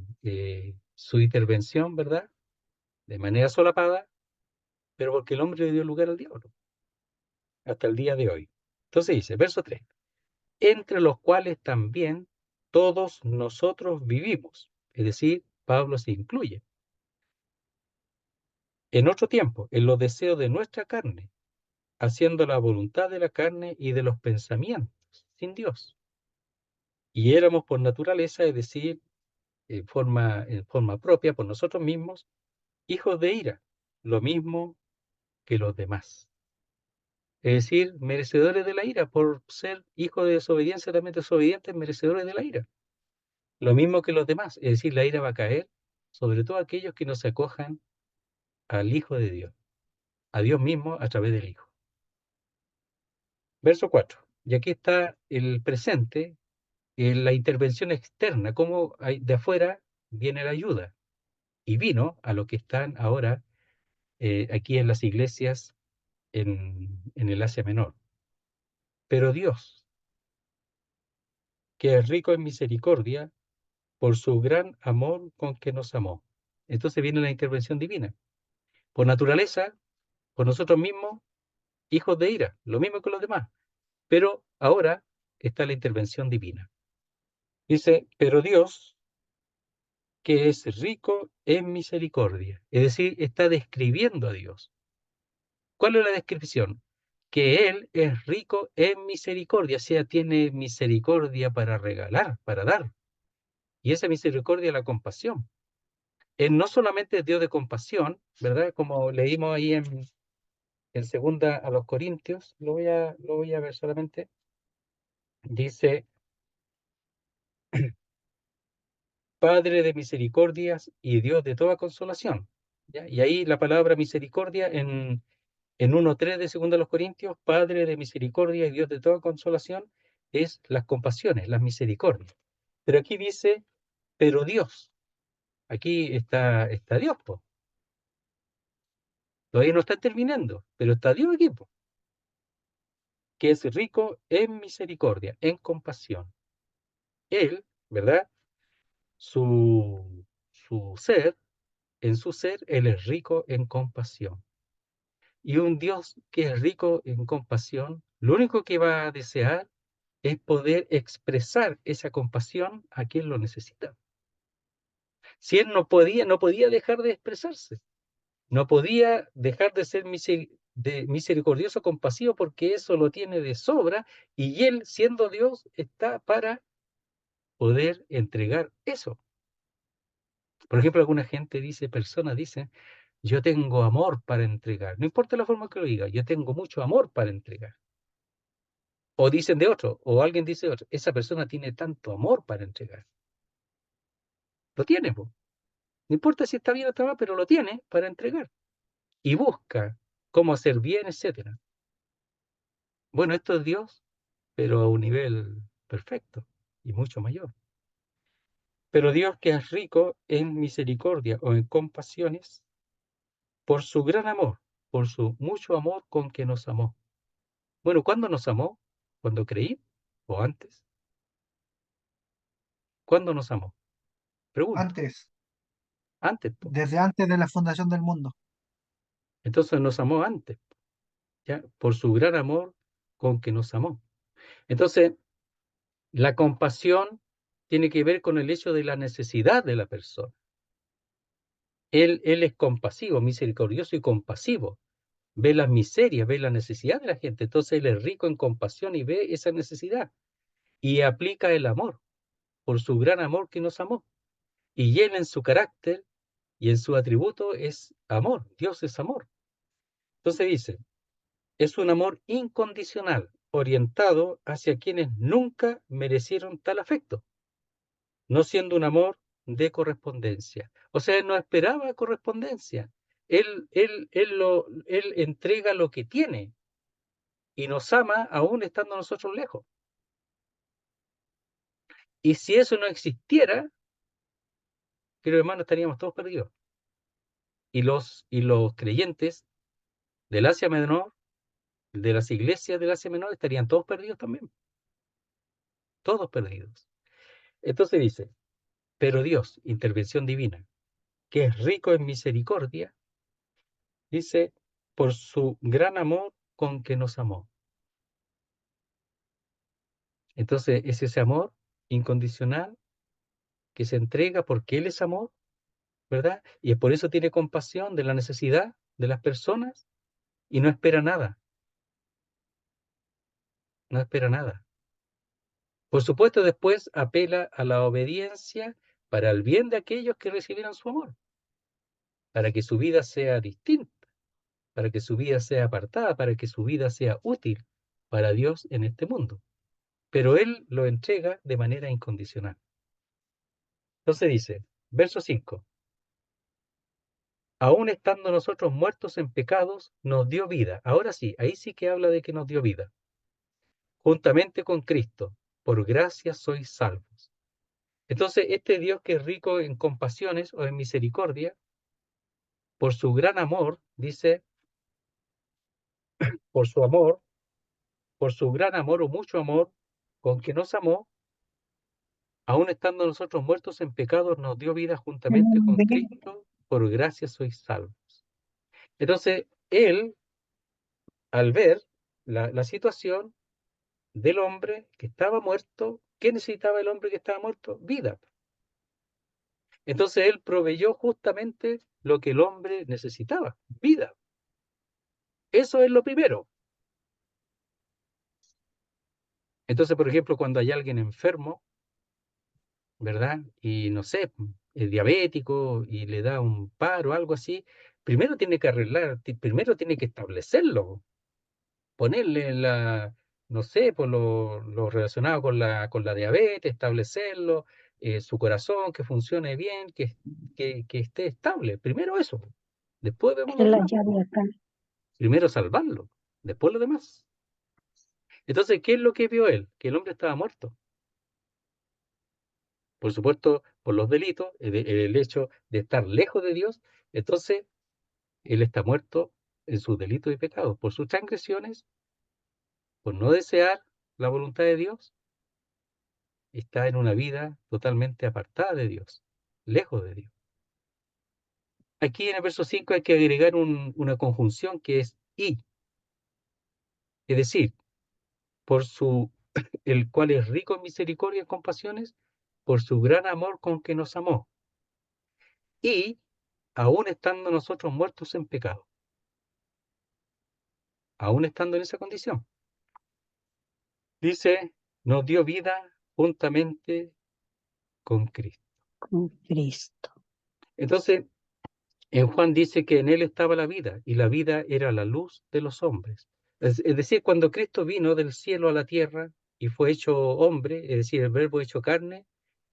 intervención, ¿verdad? De manera solapada, pero porque el hombre le dio lugar al diablo, hasta el día de hoy. Entonces dice, verso 3, entre los cuales también todos nosotros vivimos, es decir, Pablo se incluye, en otro tiempo, en los deseos de nuestra carne, haciendo la voluntad de la carne y de los pensamientos, sin Dios. Y éramos por naturaleza, es decir, en forma propia, por nosotros mismos, hijos de ira, lo mismo que los demás. Es decir, merecedores de la ira, por ser hijos de desobediencia, también desobedientes, merecedores de la ira. Lo mismo que los demás, es decir, la ira va a caer sobre todo aquellos que no se acojan al Hijo de Dios, a Dios mismo a través del Hijo. Verso 4. Y aquí está el presente, la intervención externa, cómo de afuera viene la ayuda. Y vino a los que están ahora aquí en las iglesias en el Asia Menor. Pero Dios, que es rico en misericordia, por su gran amor con que nos amó. Entonces viene la intervención divina. Por naturaleza, por nosotros mismos, hijos de ira, lo mismo que los demás. Pero ahora está la intervención divina. Dice, pero Dios, que es rico en misericordia. Es decir, está describiendo a Dios. ¿Cuál es la descripción? Que Él es rico en misericordia, o sea, tiene misericordia para regalar, para dar. Y esa misericordia es la compasión. Él no solamente es Dios de compasión, ¿verdad? Como leímos ahí en segunda a los Corintios, lo voy a ver solamente. Dice, Padre de misericordias y Dios de toda consolación. ¿Ya? Y ahí la palabra misericordia en 1:3 de segunda a los Corintios, Padre de misericordia y Dios de toda consolación, es las compasiones, las misericordias. Pero aquí dice, pero Dios. Aquí está Dios, po. Todavía no está terminando, pero está Dios aquí, po, que es rico en misericordia, en compasión. Él, ¿verdad? Su ser, en su ser, Él es rico en compasión. Y un Dios que es rico en compasión, lo único que va a desear es poder expresar esa compasión a quien lo necesita. Si Él no podía dejar de expresarse, no podía dejar de ser misericordioso, compasivo, porque eso lo tiene de sobra, y Él, siendo Dios, está para poder entregar eso. Por ejemplo, alguna gente dice, personas dicen, yo tengo amor para entregar. No importa la forma que lo diga, yo tengo mucho amor para entregar. O dicen de otro, o alguien dice de otro, esa persona tiene tanto amor para entregar. Lo tiene, po. No importa si está bien o está mal, pero lo tiene para entregar. Y busca cómo hacer bien, etcétera. Bueno, esto es Dios, pero a un nivel perfecto y mucho mayor. Pero Dios, que es rico en misericordia o en compasiones, por su gran amor, por su mucho amor con que nos amó. Bueno, ¿cuándo nos amó? ¿Cuando creí? ¿O antes? ¿Cuándo nos amó? Pregunto. Antes, Antes, po. desde antes de la fundación del mundo. Entonces nos amó antes, ¿ya? Por su gran amor con que nos amó. Entonces, la compasión tiene que ver con el hecho de la necesidad de la persona. Él es compasivo, misericordioso y compasivo. Ve las miserias, ve la necesidad de la gente. Entonces Él es rico en compasión y ve esa necesidad. Y aplica el amor, por su gran amor que nos amó. Y Él en su carácter y en su atributo es amor. Dios es amor. Entonces dice, es un amor incondicional, orientado hacia quienes nunca merecieron tal afecto, no siendo un amor de correspondencia. O sea, él no esperaba correspondencia. Él entrega lo que tiene y nos ama aún estando nosotros lejos. Y si eso no existiera, creo, hermano, estaríamos todos perdidos. Y los creyentes del Asia Menor, de las iglesias del Asia Menor, estarían todos perdidos también. Todos perdidos. Entonces dice, pero Dios, intervención divina, que es rico en misericordia, dice, por su gran amor con que nos amó. Entonces es ese amor incondicional que se entrega porque Él es amor, ¿verdad? Y por eso tiene compasión de la necesidad de las personas y no espera nada, no espera nada. Por supuesto, después apela a la obediencia para el bien de aquellos que recibieron su amor, para que su vida sea distinta, para que su vida sea apartada, para que su vida sea útil para Dios en este mundo. Pero Él lo entrega de manera incondicional. Entonces dice, verso 5, aún estando nosotros muertos en pecados, nos dio vida. Ahora sí, ahí sí que habla de que nos dio vida. Juntamente con Cristo, por gracia sois salvos. Entonces, este Dios que es rico en compasiones o en misericordia, por su gran amor, dice, por su amor, por su gran amor o mucho amor, con que nos amó, aun estando nosotros muertos en pecados, nos dio vida juntamente con Cristo, por gracia sois salvos. Entonces, Él, al ver la situación del hombre que estaba muerto, ¿qué necesitaba el hombre que estaba muerto? Vida. Entonces Él proveyó justamente lo que el hombre necesitaba, vida. Eso es lo primero. Entonces, por ejemplo, cuando hay alguien enfermo, ¿verdad? Y no sé, es diabético y le da un paro o algo así, primero tiene que arreglar, primero tiene que establecerlo, ponerle no sé, por lo relacionado con la diabetes, establecerlo, su corazón, que funcione bien, que esté estable. Primero eso, después vemos lo Es la demás. llave acá. Primero salvarlo, después lo demás. Entonces, ¿qué es lo que vio él? Que el hombre estaba muerto. Por supuesto, por los delitos, el hecho de estar lejos de Dios. Entonces, él está muerto en sus delitos y pecados, por sus transgresiones, por no desear la voluntad de Dios, está en una vida totalmente apartada de Dios, lejos de Dios. Aquí en el verso 5 hay que agregar una conjunción que es y, es decir, por su, el cual es rico en misericordia y compasiones, por su gran amor con que nos amó, y aún estando nosotros muertos en pecado, aún estando en esa condición. Dice, nos dio vida juntamente con Cristo. Con Cristo. Entonces, en Juan dice que en él estaba la vida y la vida era la luz de los hombres. Es decir, cuando Cristo vino del cielo a la tierra y fue hecho hombre, es decir, el verbo hecho carne,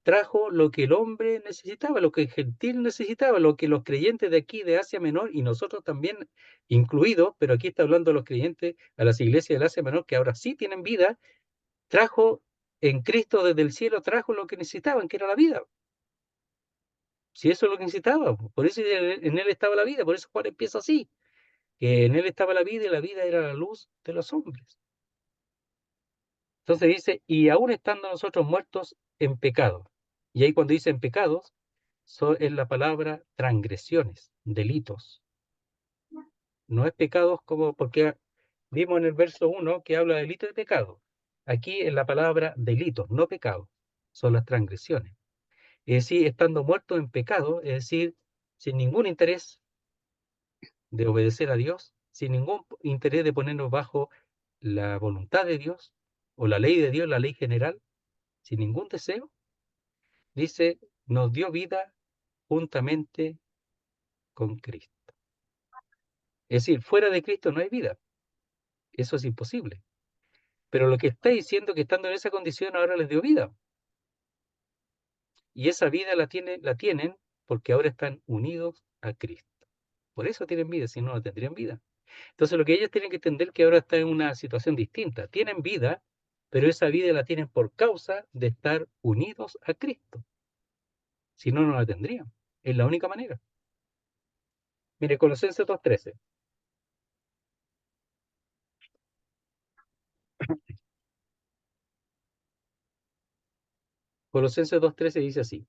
trajo lo que el hombre necesitaba, lo que el gentil necesitaba, lo que los creyentes de aquí, de Asia Menor, y nosotros también incluidos, pero aquí está hablando de los creyentes a las iglesias del Asia Menor, que ahora sí tienen vida, trajo en Cristo desde el cielo, trajo lo que necesitaban, que era la vida. Si eso es lo que necesitaba, por eso en él estaba la vida, por eso Juan empieza así, que en él estaba la vida y la vida era la luz de los hombres. Entonces dice, y aún estando nosotros muertos en pecado. Y ahí cuando dice en pecados, es la palabra transgresiones, delitos. No es pecados como, porque vimos en el verso 1 que habla de delito y pecado. Aquí es la palabra delitos, no pecados, son las transgresiones. Es decir, estando muertos en pecado, es decir, sin ningún interés de obedecer a Dios, sin ningún interés de ponernos bajo la voluntad de Dios o la ley de Dios, la ley general, sin ningún deseo, dice, nos dio vida juntamente con Cristo. Es decir, fuera de Cristo no hay vida. Eso es imposible. Pero lo que está diciendo que estando en esa condición ahora les dio vida. Y esa vida la tienen porque ahora están unidos a Cristo. Por eso tienen vida, si no, no tendrían vida. Entonces lo que ellos tienen que entender que ahora están en una situación distinta. Tienen vida, pero esa vida la tienen por causa de estar unidos a Cristo. Si no, no la tendrían. Es la única manera. Mire, Colosenses 2:13. Colosenses 2:13 dice así: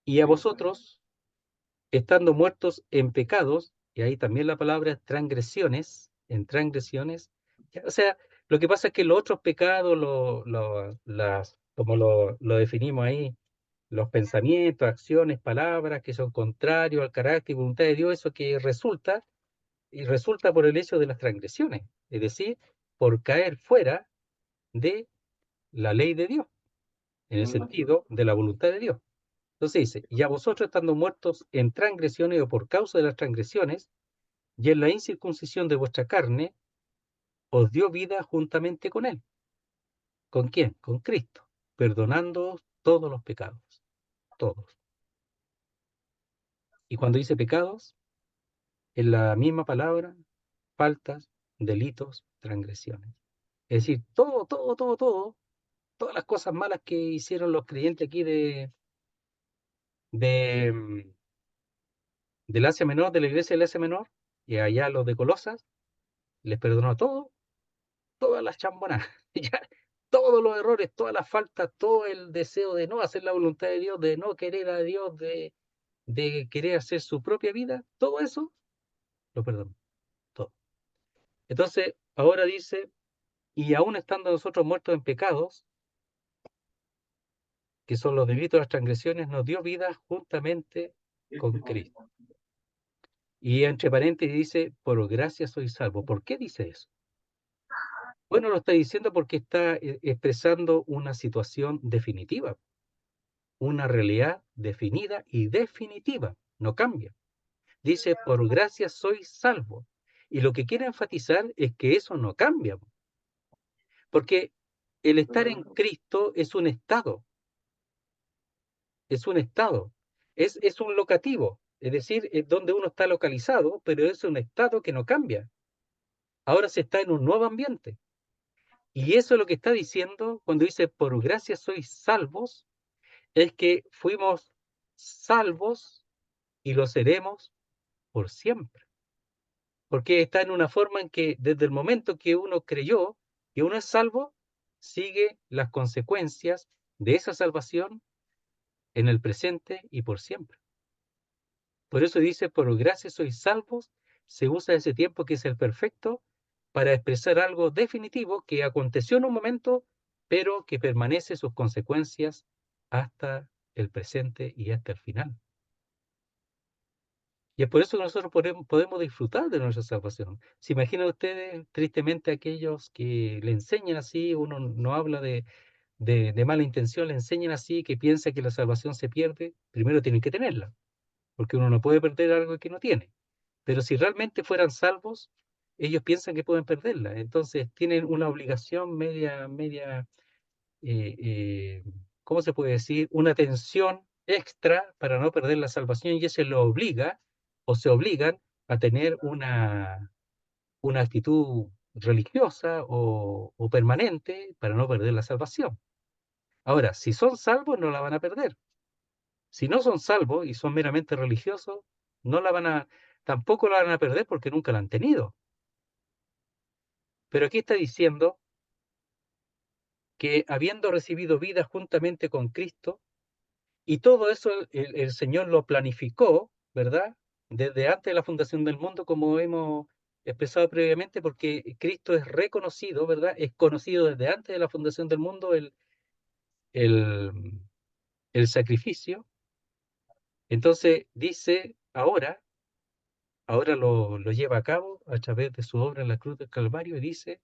y a vosotros, estando muertos en pecados, y ahí también la palabra transgresiones, en transgresiones, o sea, lo que pasa es que los otros pecados, como lo definimos ahí, los pensamientos, acciones, palabras que son contrarios al carácter y voluntad de Dios, eso que resulta, y resulta por el hecho de las transgresiones, es decir, por caer fuera de la ley de Dios, en el sentido de la voluntad de Dios. Entonces dice, y a vosotros estando muertos en transgresiones o por causa de las transgresiones, y en la incircuncisión de vuestra carne, os dio vida juntamente con él. ¿Con quién? Con Cristo, perdonándoos todos los pecados, todos. Y cuando dice pecados, en la misma palabra, faltas, delitos, transgresiones. Es decir, todas las cosas malas que hicieron los creyentes aquí de, del Asia Menor, de la iglesia del Asia Menor, y allá los de Colosas, les perdonó todo, todas las chambonadas, ya, todos los errores, todas las faltas, todo el deseo de no hacer la voluntad de Dios, de no querer a Dios, de querer hacer su propia vida, todo eso lo perdonó, todo. Entonces, ahora dice, y aún estando nosotros muertos en pecados, que son los delitos, las transgresiones, nos dio vida juntamente con Cristo. Y entre paréntesis dice, por gracia soy salvo. ¿Por qué dice eso? Bueno, lo está diciendo porque está expresando una situación definitiva, una realidad definida y definitiva, no cambia. Dice, por gracia soy salvo. Y lo que quiere enfatizar es que eso no cambia, porque el estar en Cristo es un estado, es un estado, es un locativo, es decir, es donde uno está localizado, pero es un estado que no cambia. Ahora se está en un nuevo ambiente. Y eso es lo que está diciendo cuando dice, por gracia sois salvos, es que fuimos salvos y lo seremos por siempre. Porque está en una forma en que desde el momento que uno creyó que uno es salvo, sigue las consecuencias de esa salvación en el presente y por siempre. Por eso dice, por gracia sois salvos, se usa ese tiempo que es el perfecto para expresar algo definitivo que aconteció en un momento, pero que permanece sus consecuencias hasta el presente y hasta el final. Y es por eso que nosotros podemos disfrutar de nuestra salvación. ¿Se imaginan ustedes, tristemente, aquellos que le enseñan así, uno no habla de mala intención, le enseñan así, que piensa que la salvación se pierde? Primero tienen que tenerla, porque uno no puede perder algo que no tiene. Pero si realmente fueran salvos, ellos piensan que pueden perderla. Entonces tienen una obligación media, eh, eh, ¿cómo se puede decir? Una tensión extra para no perder la salvación y eso lo obliga o se obligan a tener una actitud religiosa o permanente para no perder la salvación. Ahora, si son salvos, no la van a perder. Si no son salvos y son meramente religiosos, no la van a, tampoco la van a perder porque nunca la han tenido. Pero aquí está diciendo que habiendo recibido vida juntamente con Cristo, y todo eso el Señor lo planificó, ¿verdad? Desde antes de la fundación del mundo, como hemos expresado previamente, porque Cristo es reconocido, ¿verdad? Es conocido desde antes de la fundación del mundo el, el sacrificio. Entonces dice ahora lo lleva a cabo a través de su obra en la cruz del Calvario y dice,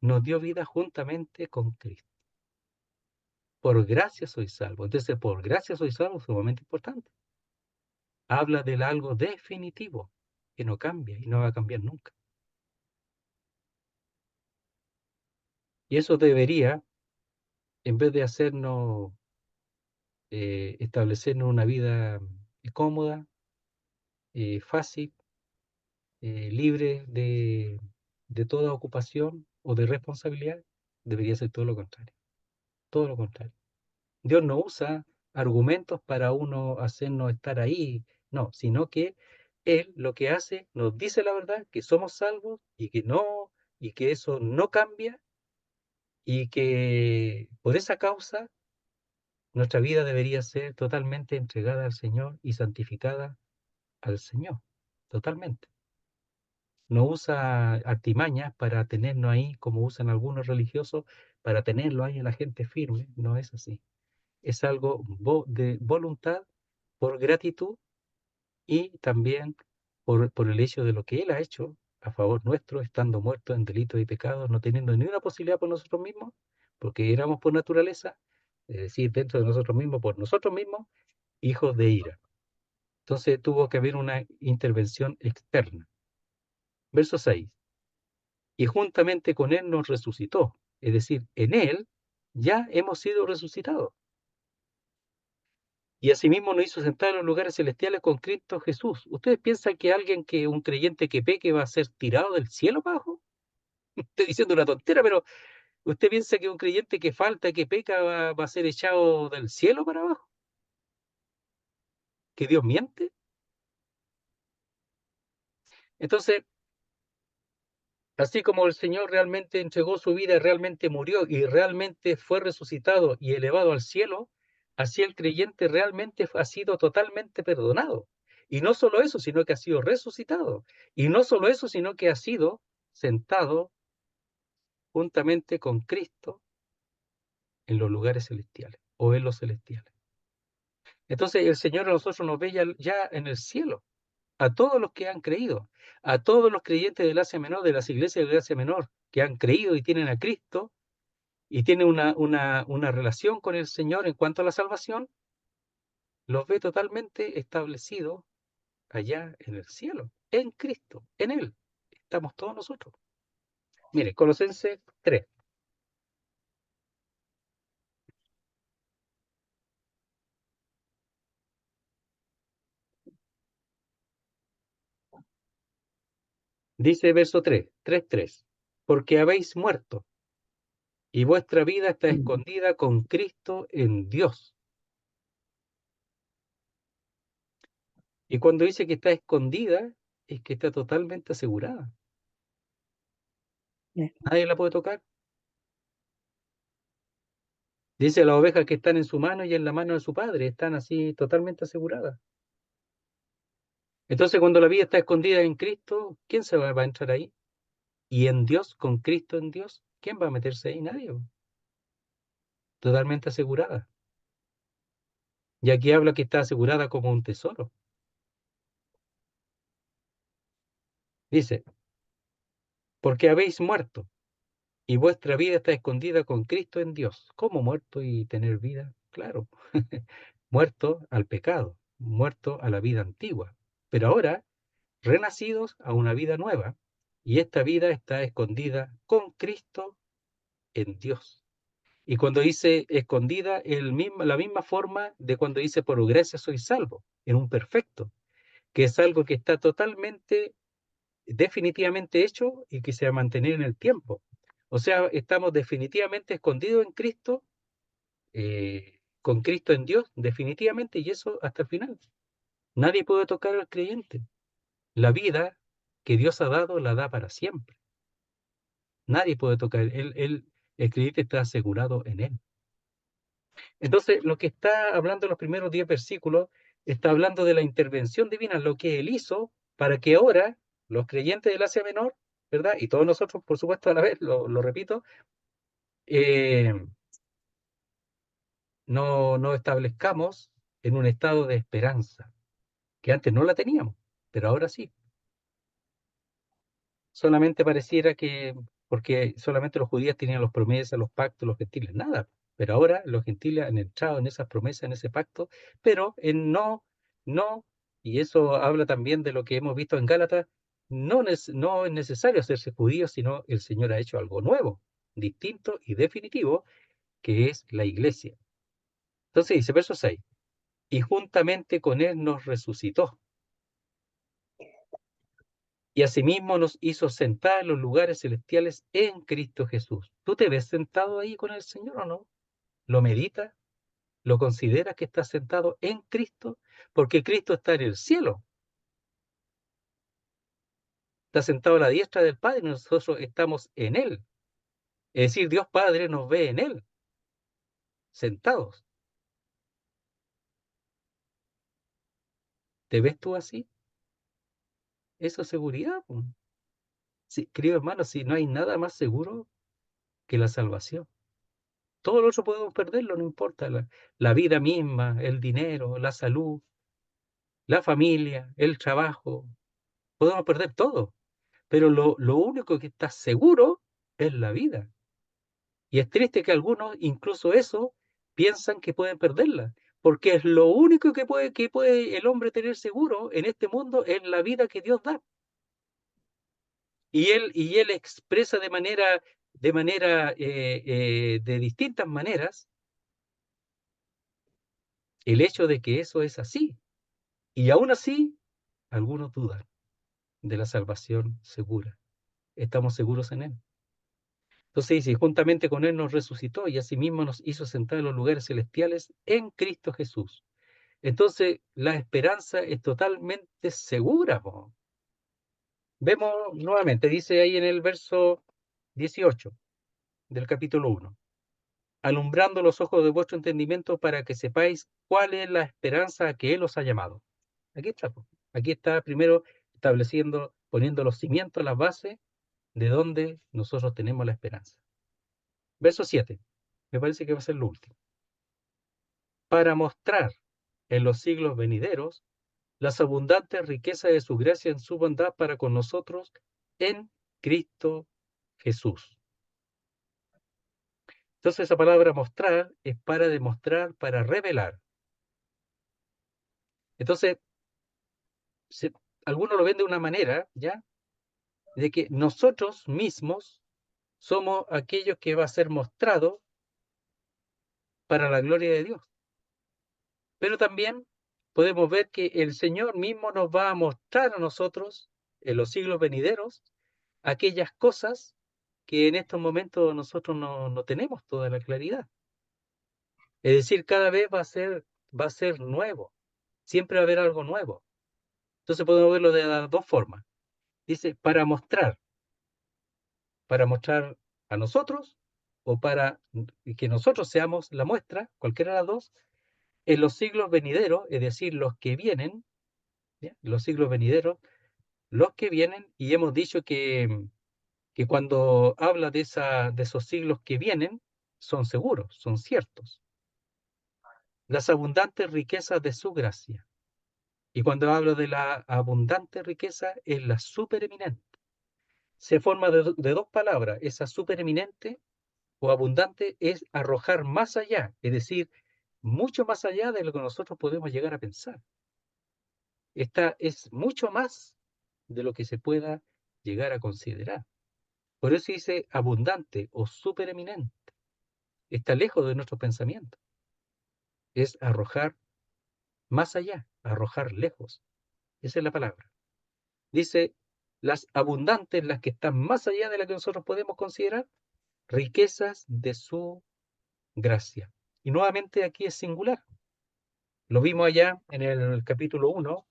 nos dio vida juntamente con Cristo. Por gracia soy salvo. Entonces, por gracia soy salvo, es sumamente importante. Habla de algo definitivo, que no cambia y no va a cambiar nunca. Y eso debería, en vez de hacernos, establecernos una vida cómoda, fácil, libre de toda ocupación o de responsabilidad, debería ser todo lo contrario. Todo lo contrario. Dios no usa argumentos para uno hacernos estar ahí, no, sino que Él lo que hace, nos dice la verdad, que somos salvos y que eso no cambia y que por esa causa Nuestra vida debería ser totalmente entregada al Señor y santificada al Señor, totalmente. No usa artimañas para tenernos ahí, como usan algunos religiosos, para tenerlo ahí a la gente firme. No es así. Es algo de voluntad, por gratitud y también por el hecho de lo que Él ha hecho a favor nuestro, estando muertos en delitos y pecados, no teniendo ni una posibilidad por nosotros mismos, porque éramos por naturaleza, es decir, dentro de nosotros mismos, por nosotros mismos, hijos de ira. Entonces tuvo que haber una intervención externa. Verso 6. Y juntamente con Él nos resucitó, es decir, en Él ya hemos sido resucitados. Y asimismo nos hizo sentar en los lugares celestiales con Cristo Jesús. ¿Ustedes piensan que un creyente que peque va a ser tirado del cielo para abajo? Estoy diciendo una tontera, pero ¿usted piensa que un creyente que falta, que peca, va a ser echado del cielo para abajo? ¿Que Dios miente? Entonces, así como el Señor realmente entregó su vida, realmente murió y realmente fue resucitado y elevado al cielo, así el creyente realmente ha sido totalmente perdonado. Y no solo eso, sino que ha sido resucitado. Y no solo eso, sino que ha sido sentado juntamente con Cristo en los lugares celestiales o en los celestiales. Entonces el Señor a nosotros nos ve ya en el cielo, a todos los que han creído, a todos los creyentes del Asia Menor, de las iglesias del Asia Menor, que han creído y tienen a Cristo y tienen una relación con el Señor en cuanto a la salvación, los ve totalmente establecidos allá en el cielo, en Cristo, en Él. Estamos todos nosotros. Mire, Colosenses 3. Dice verso 3, 3:3. Porque habéis muerto y vuestra vida está escondida con Cristo en Dios. Y cuando dice que está escondida, es que está totalmente asegurada. Nadie la puede tocar. Dice las ovejas que están en su mano y en la mano de su padre, están así totalmente aseguradas. Entonces, cuando la vida está escondida en Cristo, ¿quién va a entrar ahí? Y en Dios, con Cristo en Dios, ¿quién va a meterse ahí? Nadie. Totalmente asegurada. Y aquí habla que está asegurada como un tesoro. Dice, porque habéis muerto y vuestra vida está escondida con Cristo en Dios. ¿Cómo muerto y tener vida? Claro, muerto al pecado, muerto a la vida antigua. Pero ahora, renacidos a una vida nueva, y esta vida está escondida con Cristo en Dios. Y cuando dice escondida, la misma forma de cuando dice por gracia soy salvo, en un perfecto, que es algo que está totalmente, definitivamente hecho y que se va a mantener en el tiempo. O sea, estamos definitivamente escondidos en Cristo, con Cristo en Dios, definitivamente, y eso hasta el final. Nadie puede tocar al creyente. La vida que Dios ha dado la da para siempre. Nadie puede tocar. El creyente está asegurado en Él. Entonces, lo que está hablando en los primeros 10 versículos, está hablando de la intervención divina, lo que Él hizo para que ahora los creyentes del Asia Menor, ¿verdad? Y todos nosotros, por supuesto, a la vez, lo repito, eh, no establezcamos en un estado de esperanza, que antes no la teníamos, pero ahora sí. Solamente pareciera que, porque solamente los judíos tenían las promesas, los pactos, los gentiles, nada. Pero ahora los gentiles han entrado en esas promesas, en ese pacto, pero en no, y eso habla también de lo que hemos visto en Gálatas, no es necesario hacerse judío, sino el Señor ha hecho algo nuevo, distinto y definitivo, que es la iglesia. Entonces dice, verso 6, y juntamente con Él nos resucitó. Y asimismo nos hizo sentar en los lugares celestiales en Cristo Jesús. ¿Tú te ves sentado ahí con el Señor o no? ¿Lo meditas? ¿Lo consideras que estás sentado en Cristo? Porque Cristo está en el cielo. Está sentado a la diestra del Padre y nosotros estamos en Él. Es decir, Dios Padre nos ve en Él, sentados. ¿Te ves tú así? Eso es seguridad, po. Sí, querido hermano, si no hay nada más seguro que la salvación. Todo lo otro podemos perderlo, no importa. La vida misma, el dinero, la salud, la familia, el trabajo. Podemos perder todo. Pero lo único que está seguro es la vida. Y es triste que algunos, incluso eso, piensan que pueden perderla. Porque es lo único que puede el hombre tener seguro en este mundo, es la vida que Dios da. Y él expresa de distintas maneras el hecho de que eso es así. Y aún así, algunos dudan de la salvación segura. Estamos seguros en Él. Entonces dice, juntamente con Él nos resucitó y asimismo nos hizo sentar en los lugares celestiales en Cristo Jesús. Entonces, la esperanza es totalmente segura, po. Vemos nuevamente, dice ahí en el verso 18 del capítulo 1. Alumbrando los ojos de vuestro entendimiento para que sepáis cuál es la esperanza a que Él os ha llamado. Aquí está, po. Aquí está primero estableciendo, poniendo los cimientos, las bases de donde nosotros tenemos la esperanza. Verso 7, me parece que va a ser lo último. Para mostrar en los siglos venideros las abundantes riquezas de su gracia en su bondad para con nosotros en Cristo Jesús. Entonces esa palabra mostrar es para demostrar, para revelar. Entonces, algunos lo ven de una manera, ¿ya? De que nosotros mismos somos aquellos que va a ser mostrado para la gloria de Dios. Pero también podemos ver que el Señor mismo nos va a mostrar a nosotros en los siglos venideros aquellas cosas que en estos momentos nosotros no tenemos toda la claridad. Es decir, cada vez va a ser nuevo. Siempre va a haber algo nuevo. Entonces podemos verlo de las dos formas. Dice, para mostrar a nosotros o para que nosotros seamos la muestra, cualquiera de las dos, en los siglos venideros, es decir, los que vienen, ¿ya? Los siglos venideros, los que vienen, y hemos dicho que cuando habla de esos siglos que vienen, son seguros, son ciertos. Las abundantes riquezas de su gracia. Y cuando hablo de la abundante riqueza, es la supereminente. Se forma de dos palabras. Esa supereminente o abundante es arrojar más allá, es decir, mucho más allá de lo que nosotros podemos llegar a pensar. Esta es mucho más de lo que se pueda llegar a considerar. Por eso dice abundante o supereminente. Está lejos de nuestro pensamiento. Es arrojar más allá, arrojar lejos. Esa es la palabra. Dice, las abundantes, las que están más allá de la que nosotros podemos considerar, riquezas de su gracia. Y nuevamente aquí es singular. Lo vimos allá en el capítulo 1,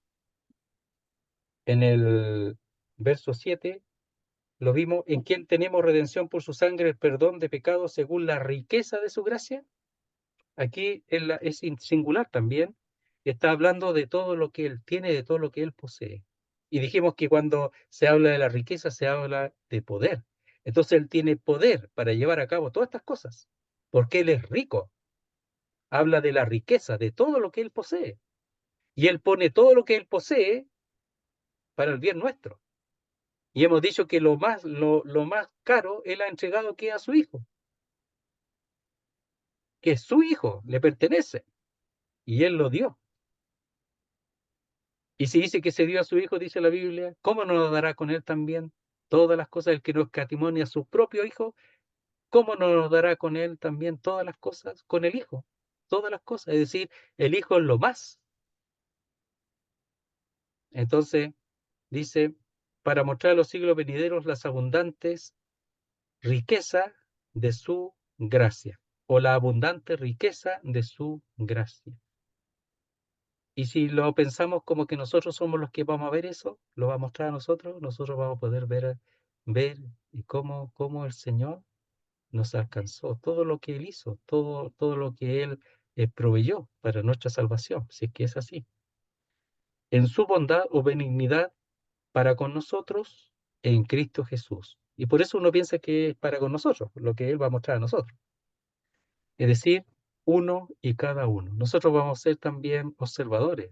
en el verso 7, lo vimos en quien tenemos redención por su sangre, el perdón de pecados según la riqueza de su gracia. Aquí es singular también. Está hablando de todo lo que él tiene, de todo lo que él posee. Y dijimos que cuando se habla de la riqueza, se habla de poder. Entonces él tiene poder para llevar a cabo todas estas cosas, porque él es rico. Habla de la riqueza, de todo lo que él posee. Y él pone todo lo que él posee para el bien nuestro. Y hemos dicho que lo más caro él ha entregado que a su hijo, que es su hijo, le pertenece. Y él lo dio. Y si dice que se dio a su hijo, dice la Biblia, ¿cómo no nos dará con él también todas las cosas? El que no escatimone a su propio hijo, ¿cómo no nos dará con él también todas las cosas? Con el hijo, todas las cosas. Es decir, el hijo es lo más. Entonces, dice, para mostrar a los siglos venideros las abundantes riquezas de su gracia, o la abundante riqueza de su gracia. Y si lo pensamos como que nosotros somos los que vamos a ver eso, lo va a mostrar a nosotros, nosotros vamos a poder ver y cómo el Señor nos alcanzó, todo lo que Él hizo, todo lo que Él proveyó para nuestra salvación, si es que es así. en su bondad o benignidad para con nosotros en Cristo Jesús. Y por eso uno piensa que es para con nosotros, lo que Él va a mostrar a nosotros. Es decir, uno y cada uno. Nosotros vamos a ser también observadores.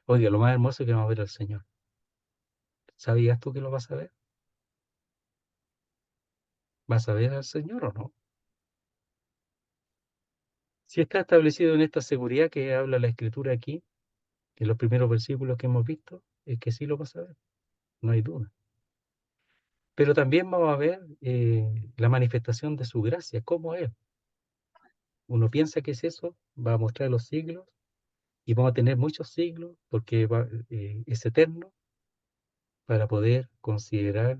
Oiga, lo más hermoso es que vamos a ver al Señor. ¿Sabías tú que lo vas a ver? ¿Vas a ver al Señor o no? Si está establecido en esta seguridad que habla la Escritura aquí, en los primeros versículos que hemos visto, es que sí lo vas a ver, no hay duda. Pero también vamos a ver la manifestación de su gracia, como Él. Uno piensa que es eso, va a mostrar los siglos y vamos a tener muchos siglos porque es eterno para poder considerar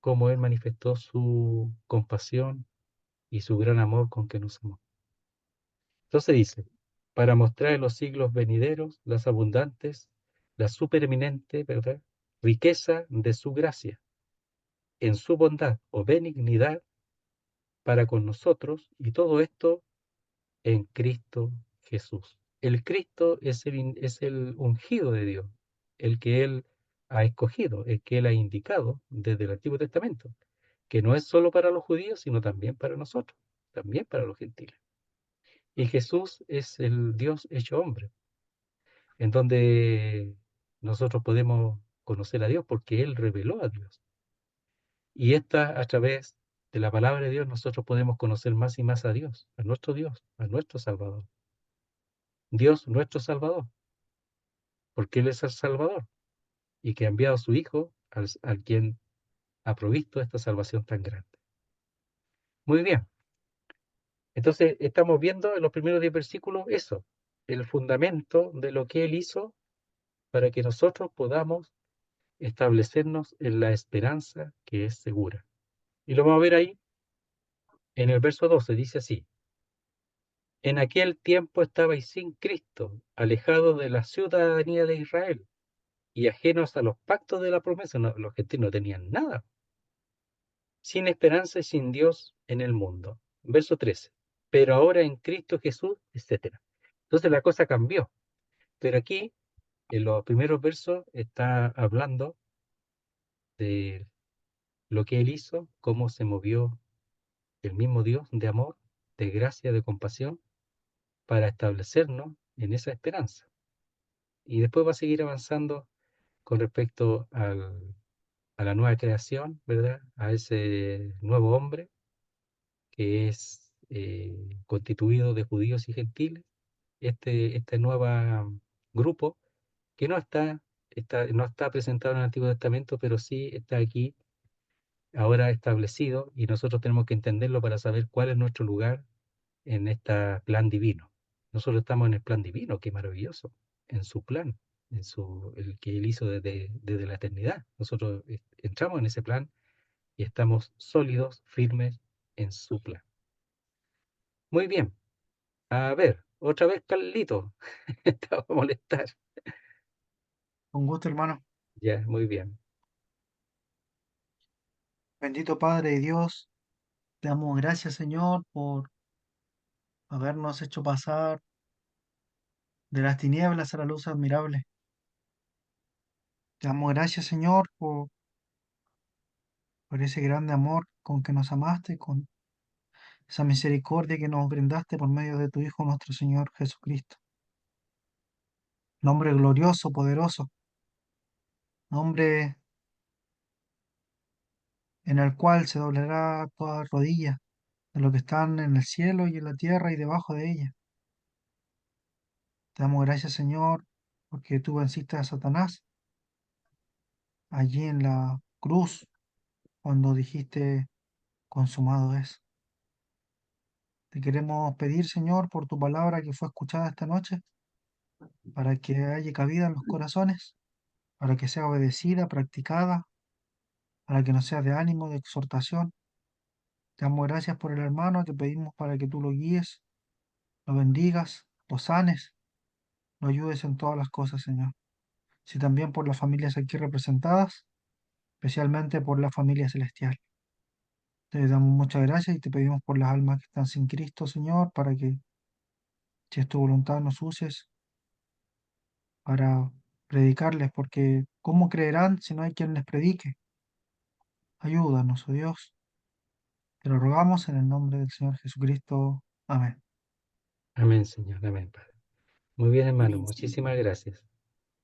cómo Él manifestó su compasión y su gran amor con que nos amó. Entonces dice, para mostrar en los siglos venideros las abundantes, la supereminente, ¿verdad? Riqueza de su gracia, en su bondad o benignidad para con nosotros, y todo esto en Cristo Jesús. El Cristo es el ungido de Dios, el que Él ha escogido, el que Él ha indicado desde el Antiguo Testamento, que no es solo para los judíos, sino también para nosotros, también para los gentiles. Y Jesús es el Dios hecho hombre, en donde nosotros podemos conocer a Dios porque Él reveló a Dios. Y esta, a través de la palabra de Dios, nosotros podemos conocer más y más a Dios, a nuestro Salvador. Dios nuestro Salvador, porque Él es el Salvador y que ha enviado a su Hijo al quien ha provisto esta salvación tan grande. Muy bien, entonces estamos viendo en los primeros 10 versículos eso, el fundamento de lo que Él hizo para que nosotros podamos establecernos en la esperanza que es segura. Y lo vamos a ver ahí en el verso 12, dice así: en aquel tiempo estabais sin Cristo, alejados de la ciudadanía de Israel y ajenos a los pactos de la promesa. No, los gentiles no tenían nada, sin esperanza y sin Dios en el mundo. Verso 13, pero ahora en Cristo Jesús, etcétera. Entonces la cosa cambió, pero aquí en los primeros versos está hablando de lo que Él hizo, cómo se movió el mismo Dios de amor, de gracia, de compasión, para establecernos en esa esperanza. Y después va a seguir avanzando con respecto a la nueva creación, ¿verdad? A ese nuevo hombre que es constituido de judíos y gentiles, este nuevo grupo que no está presentado en el Antiguo Testamento, pero sí está aquí ahora establecido y nosotros tenemos que entenderlo para saber cuál es nuestro lugar en este plan divino. Nosotros estamos en el plan divino, qué maravilloso, en su plan, el que Él hizo desde la eternidad. Nosotros entramos en ese plan y estamos sólidos, firmes en su plan. Muy bien, a ver, otra vez Carlito, te va a molestar. Con gusto, hermano. Ya, muy bien. Bendito Padre y Dios, te damos gracias, Señor, por habernos hecho pasar de las tinieblas a la luz admirable. Te damos gracias, Señor, por ese grande amor con que nos amaste, con esa misericordia que nos brindaste por medio de tu Hijo, nuestro Señor Jesucristo. Nombre glorioso, poderoso, nombre en el cual se doblará toda rodilla de los que están en el cielo y en la tierra y debajo de ella. Te damos gracias, Señor, porque tú venciste a Satanás allí en la cruz cuando dijiste consumado es. Te queremos pedir, Señor, por tu palabra que fue escuchada esta noche, para que haya cabida en los corazones, para que sea obedecida, practicada, para que nos sea de ánimo, de exhortación. Te damos gracias por el hermano, te pedimos para que tú lo guíes, lo bendigas, lo sanes, lo ayudes en todas las cosas, Señor. Sí, también por las familias aquí representadas, especialmente por la familia celestial. Te damos muchas gracias y te pedimos por las almas que están sin Cristo, Señor, para que, si es tu voluntad, nos uses para predicarles, porque ¿cómo creerán si no hay quien les predique? Ayúdanos, oh Dios. Te lo rogamos en el nombre del Señor Jesucristo. Amén. Amén, Señor. Amén, Padre. Muy bien, hermano. Amén, Señor. Muchísimas gracias.